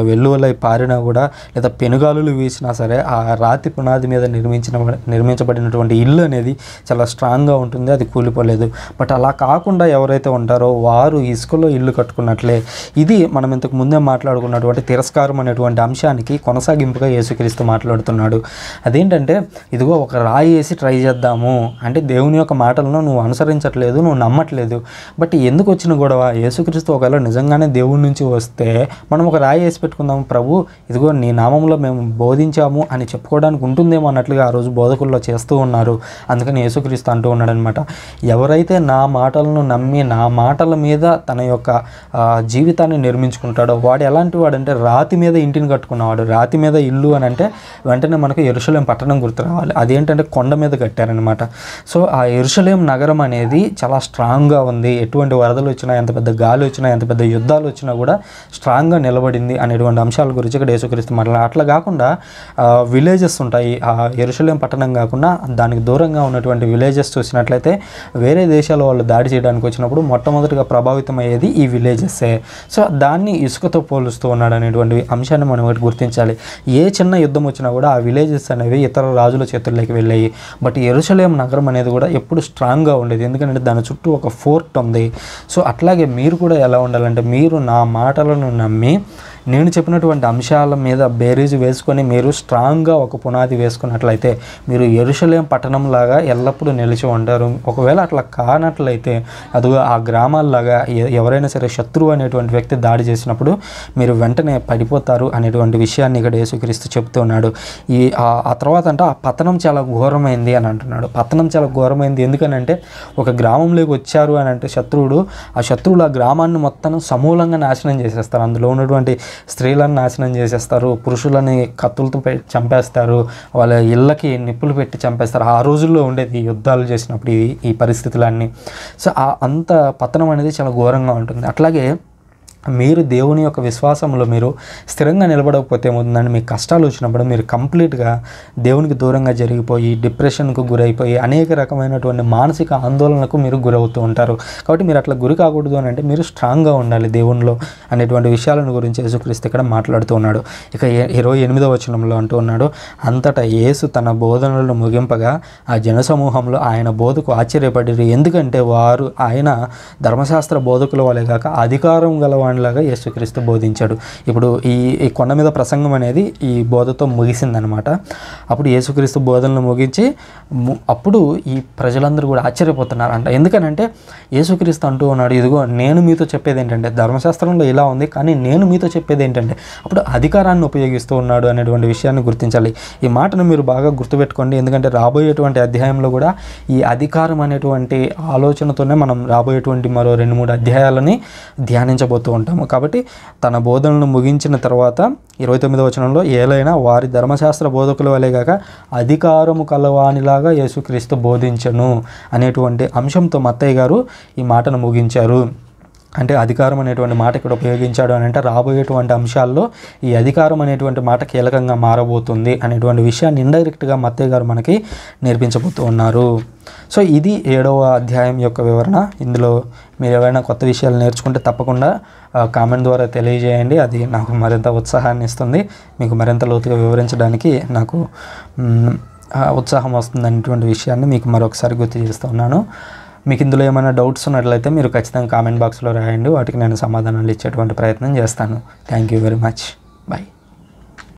వెల్లువలై పారినా కూడా, లేదా పెనుగాలులు వీసినా సరే ఆ రాతి పునాది మీద నిర్మించబడినటువంటి ఇల్లు అనేది చాలా స్ట్రాంగ్గా ఉంటుంది, అది కూలిపోలేదు. బట్ అలా కాకుండా ఎవరైతే ఉంటారో వారు ఇసుకలో ఇల్లు కట్టుకున్నట్లే. ఇది మనం ఇంతకు ముందే మాట్లాడుకున్నటువంటి తిరస్కారం అనేటువంటి అంశానికి కొనసాగింపుగా యేసుక్రీస్తు మాట్లాడుతున్నాడు. అదేంటంటే, ఇదిగో ఒక రాయి వేసి ట్రై చేద్దాము అంటే, దేవుని యొక్క మాటలను నువ్వు అనుసరించట్లేదు, నువ్వు నమ్మట్లేదు. బట్ ఎందుకు వచ్చిన గొడవ? యేసుక్రీస్తు ఒకవేళ నిజంగానే దేవుడి నుంచి వస్తే మనం ఒక రాయి వేసి పెట్టుకుందాము, ప్రభు ఇదిగో నీ నామంలో మేము బోధించాము అని చెప్పుకోవడానికి ఉంటుందేమో అన్నట్లుగా ఆ రోజు బోధకుల్లో చేస్తూ ఉన్నారు. అందుకని యేసుక్రీస్తు అంటూ ఉన్నాడనమాట, ఎవరైతే నా మాటలను నమ్మి నా మాటల మీద తన యొక్క జీవితాన్ని నిర్మించుకుంటాడో వాడు ఎలాంటి వాడంటే, రాతి మీద ఇంటిని కట్టుకున్నవాడు. రాతి మీద ఇల్లు అని అంటే వెంటనే మనకు యెరూషలేం పట్టణం గుర్తు రావాలి. అదేంటంటే కొండ మీద కట్టారనమాట. సో ఆ యెరూషలేం నగరం అనేది చాలా స్ట్రాంగ్గా ఉంది. ఎటువంటి వరదలు వచ్చినా, ఎంత పెద్ద గాలి వచ్చినా, ఎంత పెద్ద యుద్ధాలు వచ్చినా కూడా స్ట్రాంగ్గా నిలబడింది అనేటువంటి అంశాల గురించి ఇక్కడ యేసుక్రీస్తు మాట్లాడారు. అట్లా కాకుండా విలేజెస్ ఉంటాయి. ఆ యెరూషలేం పట్టణం కాకుండా దానికి దూరంగా ఉన్నటువంటి విలేజెస్ చూసినట్లయితే వేరే దేశాల వాళ్ళు దాడి చేయడానికి వచ్చినప్పుడు మొట్టమొదటిగా ప్రభావితం అయ్యేది ఈ విలేజెస్సే. సో దాన్ని ఇసుకతో పోలుస్తూ ఉన్నాడు అనేటువంటి అంశాన్ని మనం ఒకటి గుర్తించాలి. ఏ చిన్న యుద్ధం వచ్చినా కూడా ఆ విలేజెస్ అనేవి ఇతర రాజుల చేతుల్లోకి వెళ్ళాయి. బట్ యెరూషలేం నగరం అనేది కూడా ఎప్పుడు స్ట్రాంగ్గా ఉండేది, ఎందుకంటే దాని చుట్టూ ఒక ఫోర్ట్ ఉంది. సో అట్లాగే మీరు కూడా ఎలా ఉండాలంటే, మీరు నా మాటలను నమ్మి నేను చెప్పినటువంటి అంశాల మీద బేరీజు వేసుకొని మీరు స్ట్రాంగ్గా ఒక పునాది వేసుకున్నట్లయితే మీరు యెరూషలేం పట్టణంలాగా ఎల్లప్పుడూ నిలిచి ఉంటారు. ఒకవేళ అట్లా కానట్లయితే అదిగో ఆ గ్రామాల్లాగా ఎవరైనా సరే శత్రువు అనేటువంటి వ్యక్తి దాడి చేసినప్పుడు మీరు వెంటనే పడిపోతారు అనేటువంటి విషయాన్ని ఇక్కడ యేసుక్రీస్తు చెప్తున్నాడు. ఆ తర్వాత అంటే ఆ పతనం చాలా ఘోరమైంది అని అంటున్నాడు. పతనం చాలా ఘోరమైంది ఎందుకనంటే, ఒక గ్రామంలోకి వచ్చారు అని అంటే శత్రువులు ఆ గ్రామాన్ని మొత్తం సమూలంగా నాశనం చేసేస్తారు. అందులో ఉన్నటువంటి స్త్రీలను నాశనం చేసేస్తారు, పురుషులని కత్తులతో చంపేస్తారు, వాళ్ళ ఇళ్ళకి నిప్పులు పెట్టి చంపేస్తారు. ఆ రోజుల్లో ఉండేది యుద్ధాలు చేసినప్పుడు ఈ పరిస్థితులన్నీ. సో అంత పతనం అనేది చాలా ఘోరంగా ఉంటుంది. అట్లాగే మీరు దేవుని యొక్క విశ్వాసంలో మీరు స్థిరంగా నిలబడకపోతే ఏమవుతుందంటే, మీకు కష్టాలు వచ్చినప్పుడు మీరు కంప్లీట్గా దేవునికి దూరంగా జరిగిపోయి డిప్రెషన్కు గురైపోయి అనేక రకమైనటువంటి మానసిక ఆందోళనకు మీరు గురవుతూ ఉంటారు. కాబట్టి మీరు అట్లా గురి కాకూడదు అని అంటే మీరు స్ట్రాంగ్గా ఉండాలి దేవునిలో అనేటువంటి విషయాలను గురించి యేసుక్రీస్తు ఇక్కడ మాట్లాడుతూ ఉన్నాడు. ఇక 28వ వచనంలో అంటూ ఉన్నాడు, అంతటా యేసు తన బోధనలను ముగింపగా ఆ జనసమూహంలో ఆయన బోధకు ఆశ్చర్యపడ్డారు. ఎందుకంటే వారు ఆయన ధర్మశాస్త్ర బోధకుల వలె కాక అధికారం గలవాడు కలవానిలాగా యేసుక్రీస్తు బోధించాడు. ఇప్పుడు ఈ కొండ మీద ప్రసంగం అనేది ఈ బోధతో ముగిసిందనమాట. అప్పుడు యేసుక్రీస్తు బోధనలు ముగించి అప్పుడు ఈ ప్రజలందరూ కూడా ఆశ్చర్యపోతున్నారు అంట. ఎందుకనంటే యేసుక్రీస్తు అంటూ ఉన్నాడు, ఇదిగో నేను మీతో చెప్పేది ఏంటంటే ధర్మశాస్త్రంలో ఇలా ఉంది, కానీ నేను మీతో చెప్పేది ఏంటంటే, అప్పుడు అధికారాన్ని ఉపయోగిస్తూ ఉన్నాడు అనేటువంటి విషయాన్ని గుర్తించాలి. ఈ మాటను మీరు బాగా గుర్తుపెట్టుకోండి, ఎందుకంటే రాబోయేటువంటి అధ్యాయంలో కూడా ఈ అధికారం అనేటువంటి ఆలోచనతోనే మనం రాబోయేటువంటి మరో 2-3 అధ్యాయాలని ధ్యానించబోతూ ఉంటాము. కాబట్టి తన బోధనలు ముగించిన తర్వాత 29వ వచనంలో ఏలైనా వారి ధర్మశాస్త్ర బోధకుల వలె కాక అధికారము కలవానిలాగా యేసుక్రీస్తు బోధించను అనేటువంటి అంశంతో మత్తయ్య గారు ఈ మాటను ముగించారు. అంటే అధికారం అనేటువంటి మాట ఇక్కడ ఉపయోగించాడు అని అంటే రాబోయేటువంటి అంశాల్లో ఈ అధికారం అనేటువంటి మాట కీలకంగా మారబోతుంది అనేటువంటి విషయాన్ని ఇండైరెక్ట్గా మత్తయ్య గారు మనకి నేర్పించబోతూ ఉన్నారు. సో ఇది 7వ అధ్యాయం యొక్క వివరణ. ఇందులో మీరు ఏవైనా కొత్త విషయాలు నేర్చుకుంటే తప్పకుండా కామెంట్ ద్వారా తెలియజేయండి. అది నాకు మరింత ఉత్సాహాన్ని ఇస్తుంది. మీకు మరింత లోతుగా వివరించడానికి నాకు ఉత్సాహం వస్తుంది అనేటువంటి విషయాన్ని మీకు మరొకసారి గుర్తు చేస్తూ ఉన్నాను. మీకు ఇందులో ఏమైనా డౌట్స్ ఉన్నట్లయితే మీరు ఖచ్చితంగా కామెంట్ బాక్స్లో రాయండి. వాటికి నేను సమాధానాలు ఇచ్చేటువంటి ప్రయత్నం చేస్తాను. Thank you very much. Bye.